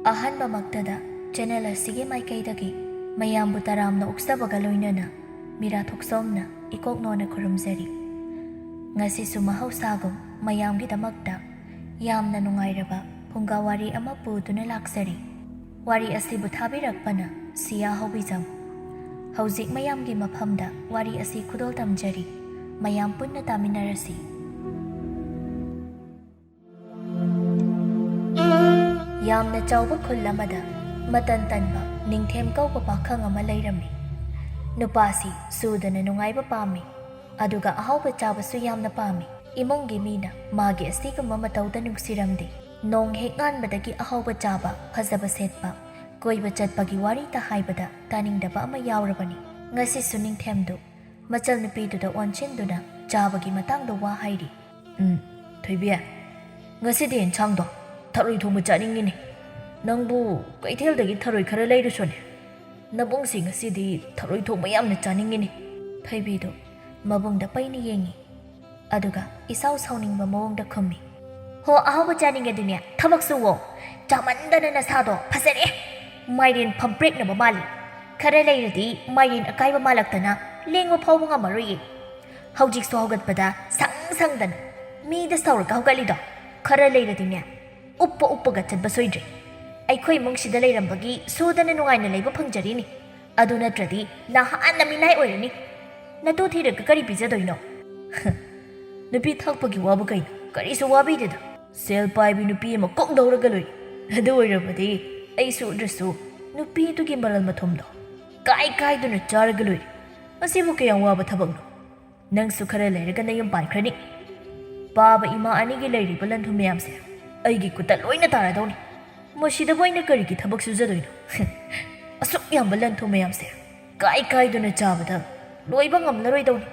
ꯑꯍꯥꯟꯕꯃꯛꯇꯗ channel ꯑꯁꯤꯒꯤ ꯃꯥꯏꯀꯩꯗꯒꯤ ꯃꯌꯥꯝꯕꯨ ꯇꯔꯥꯝꯅ ꯑꯣꯛꯆꯕꯒ ꯂꯣꯏꯅꯅ ꯃꯤꯔꯥ ꯊꯣꯛꯆꯣꯝꯅ ꯏꯀꯣꯛꯅꯣꯅ ꯈꯨꯔꯨꯝꯖꯔꯤ꯫ ꯉꯁꯤꯁꯨ ꯃꯍꯧꯁꯥꯒꯨꯝ ꯃꯌꯥꯝꯒꯤꯗꯃꯛꯇ ꯌꯥꯝꯅ ꯅꯨꯡꯉꯥꯏꯔꯕ ꯐꯨꯡꯒꯥ ꯋꯥꯔꯤ ꯑꯃ ꯄꯨꯗꯨꯅ ꯂꯥꯛꯆꯔꯤ꯫ ꯋꯥꯔꯤ ꯑꯁꯤꯕꯨ ꯊꯥꯕꯤꯔꯛꯄꯅ ꯁꯤꯌꯥ ꯍꯥꯎꯕꯤꯖꯝ꯫ ꯍꯧꯖꯤꯛ ꯃꯌꯥꯝꯒꯤ ꯃꯐꯝꯗ ꯋꯥꯔꯤ ꯑꯁꯤ ꯈꯨꯗꯣꯜ ꯇꯝꯖꯔꯤ꯫ ꯃꯌꯥꯝ ꯄꯨꯟꯅ ꯇꯥꯃꯤꯟꯅꯔꯁꯤ꯫ ꯌꯥꯝꯅ ꯆꯥꯎꯕ ꯈꯨꯜ ꯑꯃꯗ ꯃꯇꯟ ꯇꯟꯕ ꯅꯤꯡꯊꯦꯝ ꯀꯧꯕ ꯄꯥꯈꯪ ꯑꯃ ꯂꯩꯔꯝꯃꯤ꯫ ꯅꯨꯄꯥꯁꯤ ꯁꯨꯗꯅ ꯅꯨꯡꯉꯥꯏꯕ ꯄꯥꯝꯃꯤ, ꯑꯗꯨꯒ ꯑꯍꯥꯎꯕ ꯆꯥꯕꯁꯨ ꯌꯥꯝꯅ ꯄꯥꯝꯃꯤ꯫ ꯏꯃꯨꯡꯒꯤ ꯃꯤꯅ ꯃꯥꯒꯤ ꯑꯁꯤꯒꯨꯝꯕ ꯃꯇꯧꯗ ꯅꯨꯡꯁꯤꯔꯝꯗꯦ꯫ ꯅꯣꯡ ꯍꯦꯛ ꯉꯥꯟꯕꯗꯒꯤ ꯑꯍꯥꯎꯕ ꯆꯥꯕ, ꯐꯖꯕ ꯁꯦꯠꯄ, ꯀꯣꯏꯕ ꯆꯠꯄꯒꯤ ꯋꯥꯔꯤꯇ ꯍꯥꯏꯕꯗ ꯇꯥꯅꯤꯡꯗꯕ ꯑꯃ ꯌꯥꯎꯔꯕꯅꯤ꯫ ꯉꯁꯤꯁꯨ ꯅꯤꯡꯊꯦꯝꯗꯨ ꯃꯆꯜ ꯅꯨꯄꯤꯗꯨꯗ ꯑꯣꯟꯁꯤꯟꯗꯨꯅ ꯆꯥꯕꯒꯤ ꯃꯇꯥꯡꯗ ꯋꯥ ꯍꯥꯏꯔꯤ꯫ ꯊꯣꯏꯕꯤ, ꯉꯁꯤꯗꯤ ꯌꯦꯟꯁꯥꯡꯗꯣ ꯊꯔꯣꯏ ꯊꯣꯡꯕ ꯆꯥꯅꯤꯡꯉꯤꯅꯦ꯫ ꯅꯪꯕꯨ ꯀꯩꯊꯦꯜꯗꯒꯤ ꯊꯔꯣꯏ ꯈꯔ ꯂꯩꯔꯨꯁꯣꯅꯦ꯫ ꯅꯕꯨꯡꯁꯤ ꯉꯁꯤꯗꯤ ꯊꯔꯣꯏ ꯊꯣꯡꯕ ꯌꯥꯝꯅ ꯆꯥꯅꯤꯡꯉꯤꯅꯦ꯫ ꯊꯣꯏꯕꯤꯗꯨ ꯃꯕꯨꯡꯗ ꯄꯩꯅ ꯌꯦꯡꯉꯤ, ꯑꯗꯨꯒ ꯏꯁꯥꯎ ꯁꯥꯎꯅꯤꯡꯕ ꯃꯑꯣꯡꯗ ꯈꯨꯝꯃꯤ꯫ ꯍꯣ, ꯑꯍꯥꯎꯕ ꯆꯥꯅꯤꯡꯉꯗꯤꯅꯦ ꯊꯕꯛ ꯁꯨꯋꯣ꯫ ꯆꯥꯃꯟꯗꯅ ꯅꯁꯥꯗꯣ ꯐꯖꯔꯦ, ꯃꯥꯏꯔꯦꯟ ꯐꯝꯄ꯭ꯔꯦꯛꯅꯕ ꯃꯥꯜꯂꯤ꯫ ꯈꯔ ꯂꯩꯔꯗꯤ ꯃꯥꯏꯔꯦꯟ ꯑꯀꯥꯏꯕ ꯃꯥꯜꯂꯛꯇꯅ ꯂꯦꯡꯕ ꯐꯥꯎꯕ ꯉꯝꯃꯔꯣꯏꯌꯦ꯫ ꯍꯧꯖꯤꯛꯁꯨ ꯍꯧꯒꯠꯄꯗ ꯁꯪꯗꯅ ꯃꯤꯗ ꯁꯧꯔꯒ ꯍꯧꯒꯠꯂꯤꯗꯣ꯫ ꯈꯔ ꯂꯩꯔꯗꯤꯅꯦ ꯎꯞꯄꯒ ꯆꯠꯄ ꯁꯣꯏꯗ꯭ꯔꯦ꯫ ꯑꯩꯈꯣꯏ ꯏꯃꯨꯡꯁꯤꯗ ꯂꯩꯔꯝꯕꯒꯤ ꯁꯨꯗꯅ ꯅꯨꯡꯉꯥꯏꯅ ꯂꯩꯕ ꯐꯪꯖꯔꯤꯅꯤ꯫ ꯑꯗꯨ ꯅꯠꯇ꯭ꯔꯗꯤ ꯅꯍꯥꯟꯅ ꯃꯤꯅꯥꯏ ꯑꯣꯏꯔꯅꯤ꯫ ꯅꯇꯨ ꯊꯤꯔꯒ ꯀꯔꯤ ꯄꯤꯖꯗꯣꯏꯅꯣ? ꯅꯨꯄꯤ ꯊꯛꯄꯒꯤ ꯋꯥꯕꯨ ꯀꯩꯅꯣ? ꯀꯔꯤꯁꯨ ꯋꯥꯕꯤꯗꯦꯗ꯫ ꯁꯦꯜ ꯄꯥꯏꯕꯤ ꯅꯨꯄꯤ ꯑꯃ ꯀꯣꯛ ꯂꯧꯔꯒ ꯂꯣꯏꯔꯦ꯫ ꯑꯗꯨ ꯑꯣꯏꯔꯕꯗꯤ ꯑꯩ ꯁꯨꯗ꯭ꯔꯁꯨ ꯅꯨꯄꯤꯗꯨꯒꯤ ꯃꯔꯜ ꯃꯊꯨꯝꯗꯣ ꯀꯥꯏꯗꯨꯅ ꯆꯥꯔꯒ ꯂꯣꯏꯔꯦ꯫ ꯃꯁꯤꯕꯨ ꯀꯌꯥꯝ ꯋꯥꯕ ꯊꯕꯛꯅꯣ? ꯅꯪꯁꯨ ꯈꯔ ꯂꯩꯔꯒ ꯅꯌꯨꯝ ꯄꯥꯟꯈ꯭ꯔꯅꯤ꯫ ꯄꯥꯕ ꯏꯃꯥ ꯑꯅꯤꯒꯤ ꯂꯩꯔꯤꯕ ꯂꯟꯊꯨꯝ ꯃꯌꯥꯝꯁꯦ ꯑꯩꯒꯤ ꯈꯨꯠꯇ ꯂꯣꯏꯅ ꯇꯥꯔꯗꯧꯅꯤ꯫ ꯃꯁꯤꯗꯕꯨ ꯑꯩꯅ ꯀꯔꯤꯒꯤ ꯊꯕꯛ ꯁꯨꯖꯗꯣꯏꯅꯣ? ꯑꯁꯨꯛ ꯌꯥꯝꯕ ꯂꯟꯊꯨꯝ ꯃꯌꯥꯝꯁꯦ ꯀꯥꯏꯗꯨꯅ ꯆꯥꯕꯗ ꯂꯣꯏꯕ ꯉꯝꯂꯔꯣꯏꯗꯧꯅꯤ꯫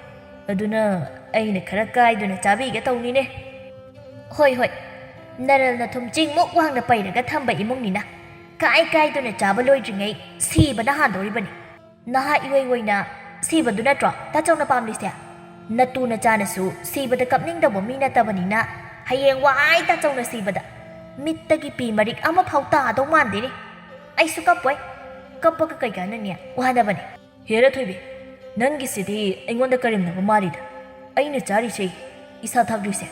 ꯑꯗꯨꯅ ꯑꯩꯅ ꯈꯔ ꯀꯥꯏꯗꯨꯅ ꯆꯥꯕꯤꯒꯦ ꯇꯧꯅꯤꯅꯦ꯫ ꯍꯣꯏ, ꯅꯔꯜ ꯅꯊꯨꯝ ꯆꯤꯡꯃꯨꯛ ꯋꯥꯡꯅ ꯄꯩꯔꯒ ꯊꯝꯕ ꯏꯃꯨꯡꯅꯤꯅ ꯀꯥꯏꯗꯨꯅ ꯆꯥꯕ ꯂꯣꯏꯗ꯭ꯔꯤꯉꯩ ꯁꯤꯕꯅ ꯍꯥꯟꯗꯧꯔꯤꯕꯅꯤ꯫ ꯅꯍꯥ ꯏꯋꯣꯏ ꯑꯣꯏꯅ ꯁꯤꯕꯗꯨ ꯅꯠꯇ꯭ꯔꯣ ꯇꯥꯆꯧꯅ ꯄꯥꯝꯂꯤꯁꯦ? ꯅꯇꯨ ꯅꯆꯥꯅꯁꯨ ꯁꯤꯕꯗ ꯀꯞꯅꯤꯡꯗꯧꯕ ꯃꯤ ꯅꯠꯇꯕꯅꯤꯅ ꯍꯌꯦꯡ ꯋꯥꯏ ꯇꯥꯆꯧꯅ ꯁꯤꯕꯗ ꯃꯤꯠꯇꯒꯤ ꯄꯤ ꯃꯔꯤꯛ ꯑꯃꯐꯥꯎ ꯇꯥꯗꯧ ꯃꯥꯟꯗꯦꯅꯦ꯫ ꯑꯩꯁꯨ ꯀꯞꯄꯣꯏ꯫ ꯀꯞꯄꯒ ꯀꯩ ꯀꯥꯟꯅꯅꯤ? ꯋꯥꯅꯕꯅꯤ꯫ ꯍꯦꯔ ꯊꯣꯏꯕꯤ, ꯅꯪꯒꯤꯁꯤꯗꯤ ꯑꯩꯉꯣꯟꯗ ꯀꯔꯦꯝꯅꯕ ꯃꯥꯜꯂꯤꯗ꯫ ꯑꯩꯅ ꯆꯥꯔꯤꯁꯦ, ꯏꯁꯥ ꯊꯛꯂꯤꯁꯦ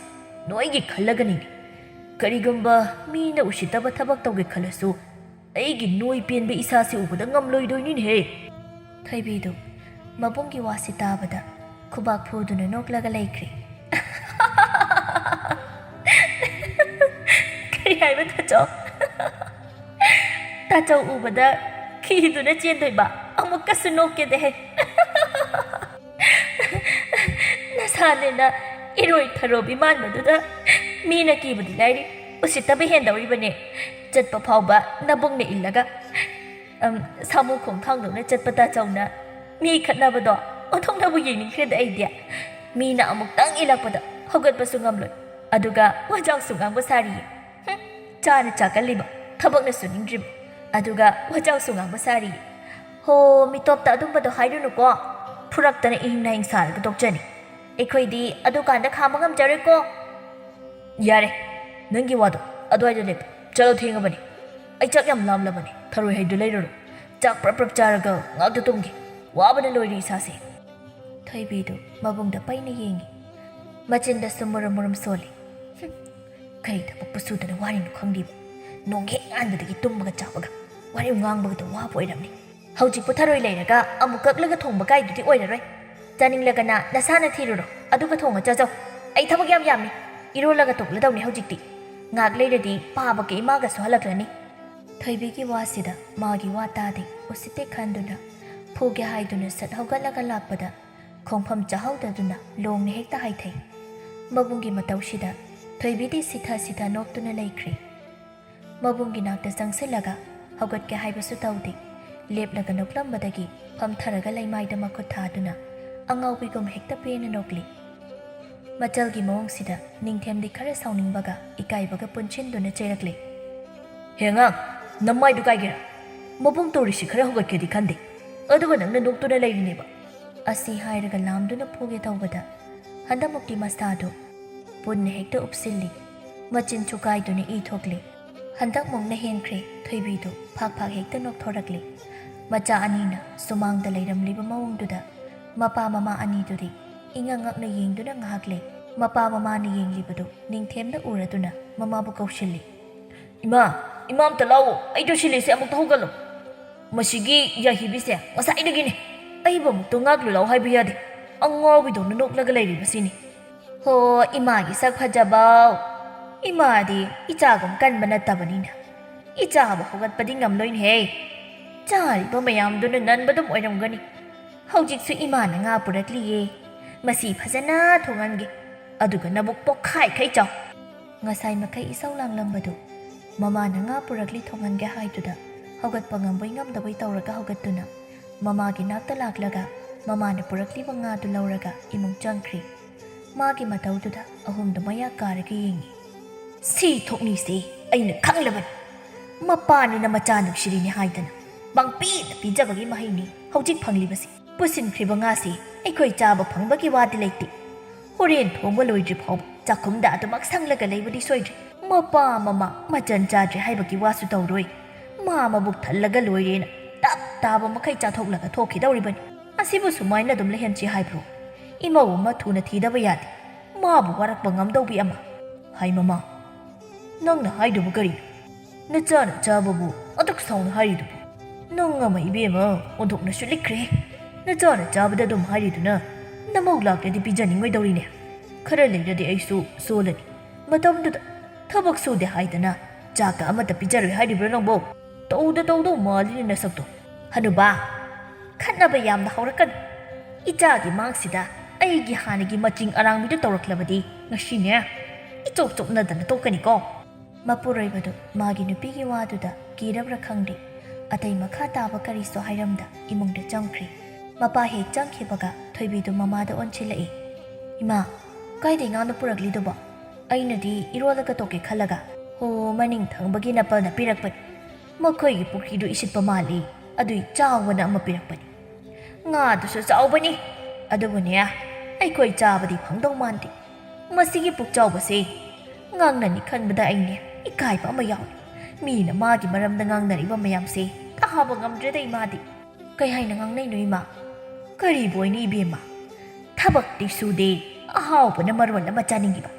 ꯅꯣꯏꯒꯤ ꯈꯜꯂꯒꯅꯤꯅꯦ꯫ ꯀꯔꯤꯒꯨꯝꯕ ꯃꯤꯅ ꯎꯁꯤꯠꯇꯕ ꯊꯕꯛ ꯇꯧꯒꯦ ꯈꯜꯂꯁꯨ ꯑꯩꯒꯤ ꯅꯣꯏ ꯄꯦꯟꯕ ꯏꯁꯥꯁꯦ ꯎꯕꯗ ꯉꯝꯂꯣꯏꯗꯣꯏꯅꯤꯅꯦꯍꯦ꯫ ꯊꯣꯏꯕꯤꯗꯨ ꯃꯕꯨꯡꯒꯤ ꯋꯥꯁꯤ ꯇꯥꯕꯗ ꯈꯨꯕꯥꯛ ꯐꯨꯗꯨꯅ ꯅꯣꯛꯂꯒ ꯂꯩꯈ꯭ꯔꯦ꯫ ꯀꯔꯤ ꯍꯥꯏꯕ ꯇꯥꯆꯧ? ꯇꯥꯆꯧ ꯎꯕꯗ ꯈꯤꯗꯨꯅ ꯆꯦꯟꯗꯣꯏꯕ? ꯑꯃꯨꯛꯀꯁꯨ ꯅꯣꯛꯀꯦꯗꯦꯍꯦ꯫ ꯅꯁꯥꯅꯦꯅ ꯏꯔꯣꯏ ꯊꯔꯣꯕꯤ ꯃꯥꯟꯕꯗꯨꯗ ꯃꯤꯅ ꯀꯤꯕꯗꯤ ꯂꯥꯏꯔꯤ, ꯎꯁꯤꯠꯇꯕ ꯍꯦꯟꯗꯧꯔꯤꯕꯅꯦ꯫ ꯆꯠꯄ ꯐꯥꯎꯕ ꯅꯕꯨꯡꯅ ꯏꯜꯂꯒ ꯁꯥꯃꯨ ꯈꯣꯡꯊꯥꯡꯗꯧꯅ ꯆꯠꯄ ꯇꯥꯆꯧꯅ ꯃꯤ ꯈꯠꯅꯕꯗꯣ ꯑꯣꯟꯊꯣꯛꯅꯕꯨ ꯌꯦꯡꯅꯤꯡꯈ꯭ꯔꯦꯗ ꯑꯩꯗꯤ꯫ ꯃꯤꯅ ꯑꯃꯨꯛꯇꯪ ꯏꯜꯂꯛꯄꯗ ꯍꯧꯒꯠꯄꯁꯨ ꯉꯝꯂꯣꯏ, ꯑꯗꯨꯒ ꯋꯥꯖꯥꯎꯁꯨ ꯉꯥꯡꯕ ꯁꯥꯔꯤꯌꯦ꯫ ꯆꯥꯅ ꯆꯥꯛꯀꯜꯂꯤꯕ, ꯊꯕꯛꯅ ꯁꯨꯅꯤꯡꯗ꯭ꯔꯤꯕ, ꯑꯗꯨꯒ ꯋꯥꯖꯥꯎꯁꯨ ꯉꯥꯡꯕ ꯁꯥꯔꯤꯌꯦ꯫ ꯍꯣ, ꯃꯤꯇꯣꯞꯇ ꯑꯗꯨꯝꯕꯗꯣ ꯍꯥꯏꯔꯨꯅꯨꯀꯣ꯫ ꯐꯨꯔꯛꯇꯅ ꯏꯍꯤꯡ ꯅꯥꯍꯤꯡ ꯁꯥꯔꯒ ꯇꯣꯛꯆꯅꯤ꯫ ꯑꯩꯈꯣꯏꯗꯤ ꯑꯗꯨꯀꯥꯟꯗ ꯈꯥꯝꯕ ꯉꯝꯖꯔꯣꯏꯀꯣ꯫ ꯌꯥꯔꯦ, ꯅꯪꯒꯤ ꯋꯥꯗꯣ ꯑꯗꯨꯋꯥꯏꯗ ꯂꯦꯞꯄꯣ꯫ ꯆꯠꯂꯣ, ꯊꯦꯡꯉꯕꯅꯤ꯫ ꯑꯩ ꯆꯥꯛ ꯌꯥꯝ ꯂꯥꯝꯂꯕꯅꯤ꯫ ꯊꯔꯣꯏ ꯍꯩꯗꯨ ꯂꯩꯔꯨꯔꯣ꯫ ꯆꯥꯛ ꯄ꯭ꯔꯞ ꯆꯥꯔꯒ ꯉꯥꯛꯇ ꯇꯨꯝꯒꯦ꯫ ꯋꯥꯕꯅ ꯂꯣꯏꯔꯦ ꯏꯁꯥꯁꯦ꯫ ꯊꯣꯏꯕꯤꯗꯨ ꯃꯕꯨꯡꯗ ꯄꯩꯅ ꯌꯦꯡꯉꯤ, ꯃꯆꯤꯟꯗꯁꯨ ꯃꯨꯔꯨꯝ ꯁꯣꯜꯂꯤ꯫ ꯀꯔꯤ ꯊꯕꯛꯄꯨ ꯁꯨꯗꯅ ꯋꯥꯔꯤꯅꯣ ꯈꯪꯗꯦꯕ꯫ ꯅꯣꯡ ꯍꯦꯛ ꯉꯥꯟꯕꯗꯒꯤ ꯇꯨꯝꯕꯒ ꯆꯥꯕꯒ ꯋꯥꯔꯤ ꯉꯥꯡꯕꯒꯗꯣ ꯋꯥꯕ ꯑꯣꯏꯔꯝꯅꯤ꯫ ꯍꯧꯖꯤꯛꯄꯨ ꯊꯔꯣꯏ ꯂꯩꯔꯒ ꯑꯃꯨꯛ ꯀꯛꯂꯒ ꯊꯣꯡꯕ ꯀꯥꯏꯗꯨꯗꯤ ꯑꯣꯏꯔꯔꯣꯏ꯫ ꯆꯥꯅꯤꯡꯂꯒꯅ ꯅꯁꯥꯅ ꯊꯤꯔꯨꯔꯣ, ꯑꯗꯨꯒ ꯊꯣꯡꯉ ꯆꯥꯖꯧ꯫ ꯑꯩ ꯊꯕꯛ ꯌꯥꯝ ꯌꯥꯝꯃꯤ꯫ ꯏꯔꯣꯜꯂꯒ ꯇꯣꯛꯂꯗꯧꯅꯤ ꯍꯧꯖꯤꯛꯇꯤ꯫ ꯉꯥꯛ ꯂꯩꯔꯗꯤ ꯄꯥꯕꯒ ꯏꯃꯥꯒꯁꯨ ꯍꯜꯂꯛꯂꯅꯤ꯫ ꯊꯣꯏꯕꯤꯒꯤ ꯋꯥꯁꯤꯗ ꯃꯥꯒꯤ ꯋꯥ ꯇꯥꯗꯦ ꯎꯁꯤꯠꯇꯦ ꯈꯟꯗꯨꯅ ꯐꯨꯒꯦ ꯍꯥꯏꯗꯨꯅ ꯁꯠ ꯍꯧꯒꯠꯂꯒ ꯂꯥꯛꯄꯗ ꯈꯣꯡꯐꯝ ꯆꯥꯍꯧꯗꯗꯨꯅ ꯂꯣꯡꯅ ꯍꯦꯛꯇ ꯍꯥꯏꯊꯩ꯫ ꯃꯕꯨꯡꯒꯤ ꯃꯇꯧꯁꯤꯗ ꯊꯣꯏꯕꯤꯗꯤ ꯁꯤꯊ ꯅꯣꯛꯇꯨꯅ ꯂꯩꯈ꯭ꯔꯦ꯫ ꯃꯕꯨꯡꯒꯤ ꯅꯥꯛꯇ ꯆꯪꯁꯤꯜꯂꯒ ꯍꯧꯒꯠꯀꯦ ꯍꯥꯏꯕꯁꯨ ꯇꯧꯗꯦ꯫ ꯂꯦꯞꯂꯒ ꯅꯣꯛꯂꯝꯕꯗꯒꯤ ꯐꯝꯊꯔꯒ ꯂꯩꯃꯥꯏꯗ ꯃꯈꯨꯠ ꯊꯥꯗꯨꯅ ꯑꯉꯥꯎꯕꯤꯒꯨꯝ ꯍꯦꯛꯇ ꯄꯦꯟꯅ ꯅꯣꯛꯂꯤ꯫ ꯃꯆꯜꯒꯤ ꯃꯑꯣꯡꯁꯤꯗ ꯅꯤꯡꯊꯦꯝꯗꯤ ꯈꯔ ꯁꯥꯎꯅꯤꯡꯕꯒ ꯏꯀꯥꯏꯕꯒ ꯄꯨꯟꯁꯤꯟꯗꯨꯅ ꯆꯩꯔꯛꯂꯤ꯫ ꯍꯦꯉꯥꯡ, ꯅꯃꯥꯏꯗꯨ ꯀꯥꯏꯒꯦꯔꯥ? ꯃꯕꯨꯡ ꯇꯧꯔꯤꯁꯤ ꯈꯔ ꯍꯧꯒꯠꯀꯦꯗꯤ ꯈꯟꯗꯦ, ꯑꯗꯨꯒ ꯅꯪꯅ ꯅꯣꯛꯇꯨꯅ ꯂꯩꯔꯤꯅꯦꯕ꯫ ꯑꯁꯤ ꯍꯥꯏꯔꯒ ꯂꯥꯝꯗꯨꯅ ꯐꯨꯒꯦ ꯇꯧꯕꯗ ꯍꯟꯗꯃꯨꯛꯇꯤ ꯃꯁꯥꯗꯨ ꯄꯨꯟꯅ ꯍꯦꯛꯇ ꯎꯞꯁꯤꯜꯂꯤ꯫ ꯃꯆꯤꯟ ꯆꯨꯀꯥꯏꯗꯨꯅ ꯏ ꯊꯣꯛꯂꯤ꯫ ꯍꯟꯗꯛꯃꯨꯛꯅ ꯍꯦꯟꯈ꯭ꯔꯦ ꯊꯣꯏꯕꯤꯗꯨ ꯐꯥꯛ ꯍꯦꯛꯇ ꯅꯣꯛꯊꯣꯔꯛꯂꯤ ꯃꯆꯥ ꯑꯅꯤꯅ ꯁꯨꯃꯥꯡꯗ ꯂꯩꯔꯝꯂꯤꯕ ꯃꯑꯣꯡꯗꯨꯗ ꯃꯄꯥ ꯃꯃꯥ ꯑꯅꯤꯗꯨꯗꯤ ꯏꯉꯛ ꯉꯛꯅ ꯌꯦꯡꯗꯨꯅ ꯉꯥꯏꯍꯥꯛ ꯂꯩ ꯃꯄꯥ ꯃꯃꯥꯅ ꯌꯦꯡꯂꯤꯕꯗꯨ ꯅꯤꯡꯊꯦꯝꯅ ꯎꯔꯗꯨꯅ ꯃꯃꯥꯕꯨ ꯀꯧꯁꯤꯜꯂꯤ ꯏꯃꯥ ꯑꯝꯇ ꯂꯥꯛꯑꯣ ꯑꯩꯗꯣ ꯁꯤꯜꯂꯤꯁꯦ ꯑꯃꯨꯛꯇ ꯍꯧꯒꯠꯂꯣ ꯃꯁꯤꯒꯤ ꯌꯥꯍꯤꯕꯤꯁꯦ ꯉꯁꯥꯏꯗꯒꯤꯅꯦ ꯑꯩꯕꯨ ꯑꯃꯨꯛꯇ ꯉꯥꯛꯂꯨ ꯂꯥꯎ ꯍꯥꯏꯕ ꯌꯥꯗꯦ ꯑꯉꯥꯎꯕꯤꯗꯧꯅ ꯅꯣꯛꯂꯒ ꯂꯩꯔꯤꯕꯁꯤꯅꯤ ꯍꯣ ꯏꯃꯥꯒꯤ ꯁꯛ ꯐꯖꯕꯧ ꯏꯃꯥꯗꯤ ꯏꯆꯥꯒꯨꯝ ꯀꯟꯕ ꯅꯠꯇꯕꯅꯤꯅ ꯏꯆꯥꯕꯨ ꯍꯧꯒꯠꯄꯗꯤ ꯉꯝꯂꯣꯏꯅꯦꯍꯦ ꯆꯥꯔꯤꯕ ꯃꯌꯥꯝꯗꯨꯅ ꯅꯟꯕꯗꯨꯝ ꯑꯣꯏꯔꯝꯒꯅꯤ ꯍꯧꯖꯤꯛꯁꯨ ꯏꯃꯥꯅ ꯉꯥ ꯄꯨꯔꯛꯂꯤꯌꯦ ꯃꯁꯤ ꯐꯖꯅ ꯊꯣꯡꯍꯟꯒꯦ ꯑꯗꯨꯒ ꯅꯕꯨꯛ ꯄꯣꯛꯈꯥꯏꯈꯩ ꯆꯥꯎ ꯉꯁꯥꯏ ꯃꯈꯩ ꯏꯁꯧ ꯂꯥꯡꯂꯝꯕꯗꯨ ꯃꯃꯥꯅ ꯉꯥ ꯄꯨꯔꯛꯂꯤ ꯊꯣꯡꯍꯟꯒꯦ ꯍꯥꯏꯗꯨꯗ ꯍꯧꯒꯠꯄ ꯉꯝꯕꯣꯏ ꯉꯝꯗꯕꯣꯏ ꯇꯧꯔꯒ ꯍꯧꯒꯠꯇꯨꯅ ꯃꯃꯥꯒꯤ ꯅꯥꯛꯇ ꯂꯥꯛꯂꯒ ꯃꯃꯥꯅ ꯄꯨꯔꯛꯂꯤꯕ ꯉꯥꯗꯨ ꯂꯧꯔꯒ ꯏꯃꯨꯡ ꯆꯪꯈ꯭ꯔꯤ ꯃꯥꯒꯤ ꯃꯇꯧꯗꯨꯗ ꯑꯍꯨꯝꯗꯨ ꯃꯌꯥ ꯀꯥꯔꯒ ꯌꯦꯡꯉꯤ ꯁꯤ ꯊꯣꯛꯅꯤꯁꯦ ꯑꯩꯅ ꯈꯪꯂꯕꯅꯤ ꯃꯄꯥꯅꯤꯅ ꯃꯆꯥ ꯅꯨꯡꯁꯤꯔꯤꯅꯤ ꯍꯥꯏꯗꯅ ꯄꯪꯄꯤꯗ ꯄꯤꯖꯕꯒꯤ ꯃꯍꯩꯅꯤ ꯍꯧꯖꯤꯛ ꯐꯪꯂꯤꯕꯁꯤ ꯄꯨꯁꯤꯟꯈ꯭ꯔꯤꯕ ꯉꯥꯁꯤ ꯑꯩꯈꯣꯏ ꯆꯥꯕ ꯐꯪꯕꯒꯤ ꯋꯥꯗꯤ ꯂꯩꯇꯦ ꯍꯣꯔꯦꯟ ꯊꯣꯡꯕ ꯂꯣꯏꯗ꯭ꯔꯤ ꯐꯥꯎꯕ ꯆꯥꯛꯈꯨꯝꯗ ꯑꯗꯨꯃꯛ ꯁꯪꯂꯒ ꯂꯩꯕꯗꯤ ꯁꯣꯏꯗ꯭ꯔꯦ ꯃꯄꯥ ꯃꯃꯥ ꯃꯆꯟ ꯆꯥꯗ꯭ꯔꯦ ꯍꯥꯏꯕꯒꯤ ꯋꯥꯁꯨ ꯇꯧꯔꯣꯏ ꯃꯥ ꯃꯕꯨꯛ ꯊꯜꯂꯒ ꯂꯣꯏꯔꯦꯅ ꯇꯞ ꯇꯥꯕ ꯃꯈꯩ ꯆꯥꯊꯣꯛꯂꯒ ꯊꯣꯛꯈꯤꯗꯧꯔꯤꯕꯅꯤ ꯑꯁꯤꯕꯨ ꯁꯨꯃꯥꯏꯅ ꯑꯗꯨꯝ ꯂꯩꯍꯟꯁꯤ ꯍꯥꯏꯕ꯭ꯔꯣ ꯏꯃꯧ ꯑꯃ ꯊꯨꯅ ꯊꯤꯗꯕ ꯌꯥꯗꯦ ꯃꯥꯕꯨ ꯋꯥꯔꯛꯄ ꯉꯝꯗꯧꯕꯤ ꯑꯃ ꯍꯥꯏ ꯃꯃꯥ ꯅꯪꯅ ꯍꯥꯏꯗꯨꯕꯨ ꯀꯔꯤ ꯅꯆꯥꯅ ꯆꯥꯕꯕꯨ ꯑꯗꯨꯛ ꯁꯥꯎꯅ ꯍꯥꯏꯔꯤꯗꯨꯕꯨ ꯅꯪ ꯑꯃ ꯏꯕꯦꯝꯃ ꯑꯣꯟꯊꯣꯛꯅꯁꯨ ꯂꯤꯛꯈ꯭ꯔꯦ ꯅꯆꯥꯅ ꯆꯥꯕꯗ ꯑꯗꯨꯝ ꯍꯥꯏꯔꯤꯗꯨꯅ ꯅꯃꯧ ꯂꯥꯛꯂꯗꯤ ꯄꯤꯖꯅꯤꯡꯉꯣꯏꯗꯧꯔꯤꯅꯦ ꯈꯔ ꯂꯩꯔꯗꯤ ꯑꯩꯁꯨ ꯁꯣꯜꯂꯅꯤ ꯃꯇꯝꯗꯨꯗ ꯊꯕꯛ ꯁꯨꯗꯦ ꯍꯥꯏꯗꯅ ꯆꯥꯛꯀ ꯑꯃꯠꯇ ꯄꯤꯖꯔꯣꯏ ꯍꯥꯏꯔꯤꯕ꯭ꯔꯥ ꯅꯪꯕꯣ ꯇꯧꯗꯧ ꯃꯥꯜꯂꯤꯅꯦ ꯅꯁꯛꯇꯣ ꯍꯅꯨꯕꯥ ꯈꯠꯅꯕ ꯌꯥꯝꯅ ꯍꯧꯔꯛꯀꯅꯨ ꯏꯆꯥꯒꯤ ꯃꯥꯡꯁꯤꯗ ꯑꯩꯒꯤ ꯍꯥꯟꯅꯒꯤ ꯃꯆꯤꯡ ꯑꯔꯥꯡꯕꯤꯗꯨ ꯇꯧꯔꯛꯂꯕꯗꯤ ꯉꯁꯤꯅꯦ ꯏꯆꯣꯞ ꯆꯣꯞꯅꯗꯅ ꯇꯣꯛꯀꯅꯤꯀꯣ ꯃꯄꯨꯔꯣꯏꯕꯗꯨ ꯃꯥꯒꯤ ꯅꯨꯄꯤꯒꯤ ꯋꯥꯗꯨꯗ ꯀꯤꯔꯕ꯭ꯔꯥ ꯈꯪꯗꯦ ꯑꯇꯩ ꯃꯈꯥ ꯇꯥꯕ ꯀꯔꯤꯁꯨ ꯍꯥꯏꯔꯝꯗ ꯏꯃꯨꯡꯗ ꯆꯪꯈ꯭ꯔꯤ ꯃꯄꯥ ꯍꯦꯛ ꯆꯪꯈꯤꯕꯒ ꯊꯣꯏꯕꯤꯗꯨ ꯃꯃꯥꯗ ꯑꯣꯟꯁꯤꯜꯂꯛꯏ ꯏꯃꯥ ꯀꯥꯏꯗꯩ ꯉꯥꯅꯨ ꯄꯨꯔꯛꯂꯤꯗꯨꯕꯣ ꯑꯩꯅꯗꯤ ꯏꯔꯣꯜꯂꯒ ꯇꯣꯛꯀꯦ ꯈꯜꯂꯒ ꯍꯣ ꯃꯅꯤꯡ ꯊꯪꯕꯒꯤ ꯅꯄꯜꯅ ꯄꯤꯔꯛꯄꯅꯤ ꯃꯈꯣꯏꯒꯤ ꯄꯨꯈ꯭ꯔꯤꯗꯨ ꯏꯁꯤꯠꯄ ꯃꯥꯜꯂꯤ ꯑꯗꯨꯏ ꯆꯥꯎꯕꯅ ꯑꯃ ꯄꯤꯔꯛꯄꯅꯤ ꯉꯥꯗꯨꯁꯨ ꯆꯥꯎꯕꯅꯤ ꯑꯗꯨꯕꯨꯅꯦ ꯑꯩꯈꯣꯏ ꯆꯥꯕꯗꯤ ꯐꯪꯗꯧ ꯃꯥꯟꯗꯦ ꯃꯁꯤꯒꯤ ꯄꯨꯛꯆꯥꯎꯕꯁꯦ ꯉꯥꯡꯅꯅꯤ ꯈꯟꯕꯗ ꯑꯩꯅꯦ ꯏꯀꯥꯏꯕ ꯑꯃ ꯌꯥꯎꯏ ꯃꯤꯅ ꯃꯥꯒꯤ ꯃꯔꯝꯗ ꯉꯥꯡꯅꯔꯤꯕ ꯃꯌꯥꯝꯁꯦ ꯇꯥꯕ ꯉꯝꯗ꯭ꯔꯦꯗ ꯏꯃꯥꯗꯤ ꯀꯩ ꯍꯥꯏꯅ ꯉꯥꯡꯅꯩꯅꯣ ꯏꯃꯥ ꯀꯔꯤꯕꯨ ꯑꯣꯏꯅꯤ ꯏꯕꯦꯝꯃ ꯊꯕꯛꯇꯤ ꯁꯨꯗꯦ ꯑꯍꯥꯎꯕꯅ ꯃꯔꯣꯜ ꯑꯃ ꯆꯥꯅꯤꯡꯉꯤꯕ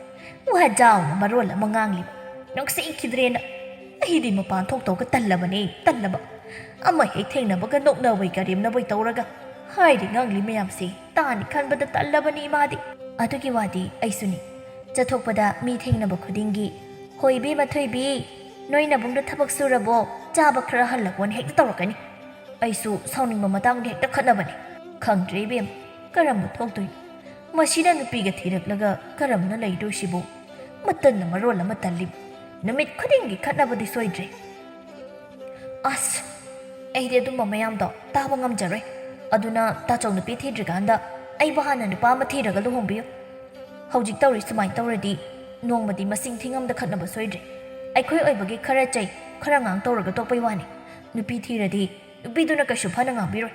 ꯋꯥꯖꯥꯎꯅ ꯃꯔꯣꯜ ꯑꯃ ꯉꯥꯡꯂꯤꯕ ꯅꯨꯡꯁꯤꯈꯤꯗ꯭ꯔꯦꯅ ꯑꯩꯗꯤ ꯃꯄꯥꯟ ꯊꯣꯛꯇꯧꯒ ꯇꯜꯂꯕ ꯑꯃ ꯍꯦꯛ ꯊꯦꯡꯅꯕꯒ ꯅꯣꯛꯅꯕꯣꯏ ꯀꯔꯦꯝꯅꯕꯣꯏ ꯇꯧꯔꯒ ꯍꯥꯏꯔꯤ ꯉꯥꯡꯂꯤ ꯃꯌꯥꯝꯁꯦ ꯇꯥꯅꯤ ꯈꯟꯕꯗ ꯇꯜꯂꯕꯅꯤ ꯏꯃꯥꯗꯤ ꯑꯗꯨꯒꯤ ꯋꯥꯗꯤ ꯑꯩꯁꯨꯅꯤ ꯆꯠꯊꯣꯛꯄꯗ ꯃꯤ ꯊꯦꯡꯅꯕ ꯈꯨꯗꯤꯡꯒꯤ ꯍꯣꯏ ꯏꯕꯦꯝꯃ ꯊꯣꯏꯕꯤ ꯅꯣꯏ ꯅꯕꯨꯡꯗ ꯊꯕꯛ ꯁꯨꯔꯕꯣ ꯆꯥꯕ ꯈꯔ ꯍꯜꯂꯛꯄꯣꯅ ꯍꯦꯛꯇ ꯇꯧꯔꯛꯀꯅꯤ ꯑꯩꯁꯨ ꯁꯥꯎꯅꯤꯡꯕ ꯃꯇꯥꯡꯗ ꯍꯦꯛꯇ ꯈꯠꯅꯕꯅꯤ ꯈꯪꯗ꯭ꯔꯦ ꯏꯕꯦꯝ ꯀꯔꯝꯕ ꯊꯣꯛꯇꯣꯏꯅꯣ ꯃꯁꯤꯅ ꯅꯨꯄꯤꯒ ꯊꯤꯔꯛꯂꯒ ꯀꯔꯝꯅ ꯂꯩꯗꯣꯏꯁꯤꯕꯨ ꯃꯇꯟꯅ ꯃꯔꯣꯜ ꯑꯃ ꯇꯜꯂꯤꯕ ꯅꯨꯃꯤꯠ ꯈꯨꯗꯤꯡꯒꯤ ꯈꯠꯅꯕꯗꯤ ꯁꯣꯏꯗ꯭ꯔꯦ ꯑꯁ ꯑꯩꯗꯤ ꯑꯗꯨꯝꯕ ꯃꯌꯥꯝꯗꯣ ꯇꯥꯕ ꯉꯝꯖꯔꯣꯏ ꯑꯗꯨꯅ ꯇꯥꯆꯧ ꯅꯨꯄꯤ ꯊꯤꯗ꯭ꯔꯤꯀꯥꯟꯗ ꯑꯩꯕꯨ ꯍꯥꯟꯅ ꯅꯨꯄꯥ ꯑꯃ ꯊꯤꯔꯒ ꯂꯨꯍꯣꯡꯕꯤꯌꯨ ꯍꯧꯖꯤꯛ ꯇꯧꯔꯤ ꯁꯨꯃꯥꯏꯅ ꯇꯧꯔꯗꯤ ꯅꯣꯡꯃꯗꯤ ꯃꯁꯤꯡ ꯊꯤꯉꯝꯗ ꯈꯠꯅꯕ ꯁꯣꯏꯗ꯭ꯔꯦ ꯑꯩꯈꯣꯏ ꯑꯣꯏꯕꯒꯤ ꯈꯔ ꯆꯩ ꯈꯔ ꯉꯥꯡ ꯇꯧꯔꯒ ꯇꯣꯛꯄꯩ ꯋꯥꯅꯤ ꯅꯨꯄꯤ ꯊꯤꯔꯗꯤ ꯅꯨꯄꯤꯗꯨꯅ ꯀꯩꯁꯨ ꯐꯅ ꯉꯥꯡꯕꯤꯔꯣই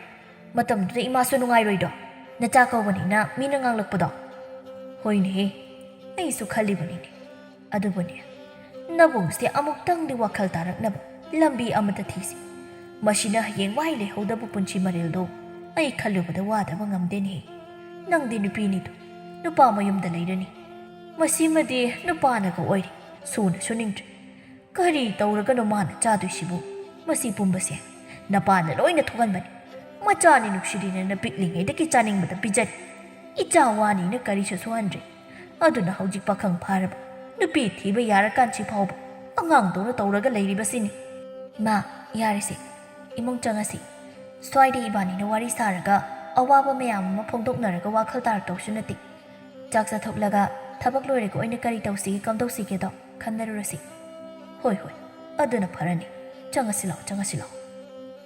ꯃꯇꯝꯗꯨꯗ ꯏꯃꯥꯁꯨ ꯅꯨꯡꯉꯥꯏꯔꯣꯏꯗꯣ ꯅꯆꯥ ꯀꯧꯕꯅꯤꯅ ꯃꯤꯅ ꯉꯥꯡꯂꯛꯄꯗꯣ ꯍꯣꯏꯅꯦꯍꯦ ꯑꯩꯁꯨ ꯈꯜꯂꯤꯕꯅꯤꯅꯦ ꯑꯗꯨꯕꯨꯅꯦ ꯅꯕꯨꯡꯁꯦ ꯑꯃꯨꯛꯇꯪꯗꯤ ꯋꯥꯈꯜ ꯇꯥꯔꯛꯅꯕ ꯂꯝꯕꯤ ꯑꯃꯇ ꯊꯤꯁꯤ ꯃꯁꯤꯅ ꯍꯌꯦꯡ ꯋꯥꯏ ꯂꯩꯍꯧꯗꯕ ꯄꯨꯟꯁꯤ ꯃꯔꯦꯜꯗꯣ ꯑꯩ ꯈꯜꯂꯨꯕꯗ ꯋꯥꯗꯕ ꯉꯝꯗꯦꯅꯦꯍꯦ ꯅꯪꯗꯤ ꯅꯨꯄꯤꯅꯤꯗꯣ ꯅꯨꯄꯥ ꯃꯌꯨꯝꯗ ꯂꯩꯔꯅꯤ ꯃꯁꯤꯃꯗꯤ ꯅꯨꯄꯥꯅꯒ ꯑꯣꯏꯔꯤ ꯁꯨꯅ ꯁꯨꯅꯤꯡꯗ꯭ꯔꯦ ꯀꯔꯤ ꯇꯧꯔꯒꯅꯣ ꯃꯥꯅ ꯆꯥꯗꯣꯏꯁꯤꯕꯨ ꯃꯁꯤ ꯄꯨꯝꯕꯁꯦ ꯅꯄꯥꯅ ꯂꯣꯏꯅ ꯊꯣꯛꯍꯟꯕꯅꯤ ꯃꯆꯥꯅꯤ ꯅꯨꯡꯁꯤꯔꯤꯅꯦꯅ ꯄꯤꯛꯂꯤꯉꯩꯗꯒꯤ ꯆꯥꯅꯤꯡꯕꯗ ꯄꯤꯖꯔꯤ ꯏꯆꯥ ꯋꯥꯅꯤꯅ ꯀꯔꯤꯁꯨ ꯁꯨꯍꯟꯗ꯭ꯔꯦ ꯑꯗꯨꯅ ꯍꯧꯖꯤꯛ ꯄꯥꯈꯪ ꯐꯥꯔꯕ ꯅꯨꯄꯤ ꯊꯤꯕ ꯌꯥꯔꯀꯥꯟꯁꯤ ꯐꯥꯎꯕ ꯑꯉꯥꯡꯗꯧꯅ ꯇꯧꯔꯒ ꯂꯩꯔꯤꯕꯁꯤꯅꯤ ꯃꯥ ꯌꯥꯔꯤꯁꯦ ꯏꯃꯨꯡ ꯆꯪꯉꯁꯤ ꯁ꯭ꯋꯥꯏꯗ ꯏꯕꯥꯅꯤꯅ ꯋꯥꯔꯤ ꯁꯥꯔꯒ ꯑꯋꯥꯕ ꯃꯌꯥꯝ ꯑꯃ ꯐꯣꯡꯗꯣꯛꯅꯔꯒ ꯋꯥꯈꯜ ꯇꯥꯔꯛꯇꯧꯁꯨ ꯅꯠꯇꯦ ꯆꯥꯛ ꯆꯥꯊꯣꯛꯂꯒ ꯊꯕꯛ ꯂꯣꯏꯔꯒ ꯑꯣꯏꯅ ꯀꯔꯤ ꯇꯧꯁꯤꯒꯦ ꯀꯝꯗꯧꯁꯤꯒꯦꯗꯣ ꯈꯟꯅꯔꯨꯔꯁꯤ ꯍꯣꯏ ꯑꯗꯨꯅ ꯐꯔꯅꯤ ꯆꯪꯉꯁꯤ ꯂꯥꯛꯑꯣ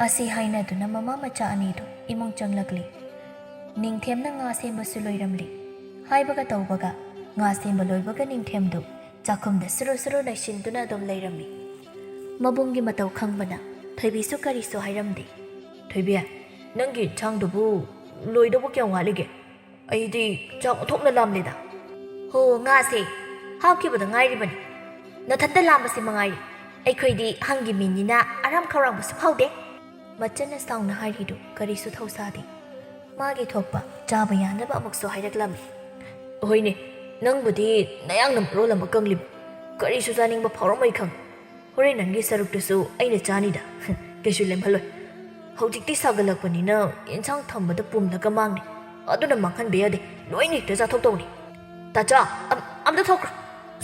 ꯑꯁꯤ ꯍꯥꯏꯅꯗꯨꯅ ꯃꯃꯥ ꯃꯆꯥ ꯑꯅꯤꯗꯨ ꯏꯃꯨꯡ ꯆꯪꯂꯛꯂꯤ ꯅꯤꯡꯊꯦꯝꯅ ꯉꯥ ꯁꯦꯝꯕꯁꯨ ꯂꯣꯏꯔꯝꯂꯤ ꯍꯥꯏꯕꯒ ꯇꯧꯕꯒ ꯉꯥ ꯁꯦꯝꯕ ꯂꯣꯏꯕꯒ ꯅꯤꯡꯊꯦꯝꯗꯨ ꯆꯥꯛꯈꯨꯝꯗ ꯁꯨꯔꯨ ꯅꯩꯁꯤꯟꯗꯨꯅ ꯑꯗꯨꯝ ꯂꯩꯔꯝꯃꯤ ꯃꯕꯨꯡꯒꯤ ꯃꯇꯧ ꯈꯪꯕꯅ ꯊꯣꯏꯕꯤꯁꯨ ꯀꯔꯤꯁꯨ ꯍꯥꯏꯔꯝꯗꯦ ꯊꯣꯏꯕꯤ ꯅꯪꯒꯤ ꯏꯟꯁꯥꯡꯗꯨꯕꯨ ꯂꯣꯏꯗꯧꯕ ꯀꯌꯥꯝ ꯋꯥꯠꯂꯤꯒꯦ ꯑꯩꯗꯤ ꯆꯥꯛ ꯑꯣꯟꯊꯣꯛꯅ ꯂꯥꯝꯂꯦꯗ ꯍꯣ ꯉꯥꯁꯦ ꯍꯥꯞꯈꯤꯕꯗ ꯉꯥꯏꯔꯤꯕꯅꯤ ꯅꯊꯟꯇ ꯂꯥꯝꯕꯁꯤ ꯃꯉꯥꯏꯔꯤ ꯑꯩꯈꯣꯏꯗꯤ ꯍꯪꯒꯤ ꯃꯤꯅꯤꯅ ꯑꯔꯥꯝ ꯈꯧꯔꯥꯡꯕꯁꯨ ꯐꯥꯎꯗꯦ ꯃꯆꯟꯅ ꯁꯥꯎꯅ ꯍꯥꯏꯔꯤꯗꯨ ꯀꯔꯤꯁꯨ ꯊꯧꯁꯥꯗꯦ ꯃꯥꯒꯤ ꯊꯣꯛꯄ ꯆꯥꯕ ꯌꯥꯅꯕ ꯑꯃꯨꯛꯁꯨ ꯍꯥꯏꯔꯛꯂꯝꯃꯤ ꯍꯣꯏꯅꯦ ꯅꯪꯕꯨꯗꯤ ꯅꯌꯥꯡꯅ ꯃꯔꯣꯜ ꯑꯃ ꯀꯪꯂꯤꯕ ꯀꯔꯤꯁꯨ ꯆꯥꯅꯤꯡꯕ ꯐꯥꯎꯔꯝꯃꯣꯏ ꯈꯪ ꯍꯣꯔꯦꯟ ꯅꯪꯒꯤ ꯁꯔꯨꯛꯇꯨꯁꯨ ꯑꯩꯅ ꯆꯥꯅꯤꯗ ꯀꯩꯁꯨ ꯂꯦꯝꯍꯜꯂꯣꯏ ꯍꯧꯖꯤꯛꯇꯤ ꯁꯥꯒꯠꯂꯛꯄꯅꯤꯅ ꯌꯦꯟꯁꯥꯡ ꯊꯝꯕꯗ ꯄꯨꯝꯂꯒ ꯃꯥꯡꯅꯤ ꯑꯗꯨꯅ ꯃꯥꯡꯍꯟꯕ ꯌꯥꯗꯦ ꯂꯣꯏꯅ ꯍꯦꯛꯇ ꯆꯥꯊꯣꯛꯇꯧꯅꯤ ꯇꯥꯆꯥ ꯑꯝꯇ ꯊꯣꯛꯈ꯭ꯔꯣ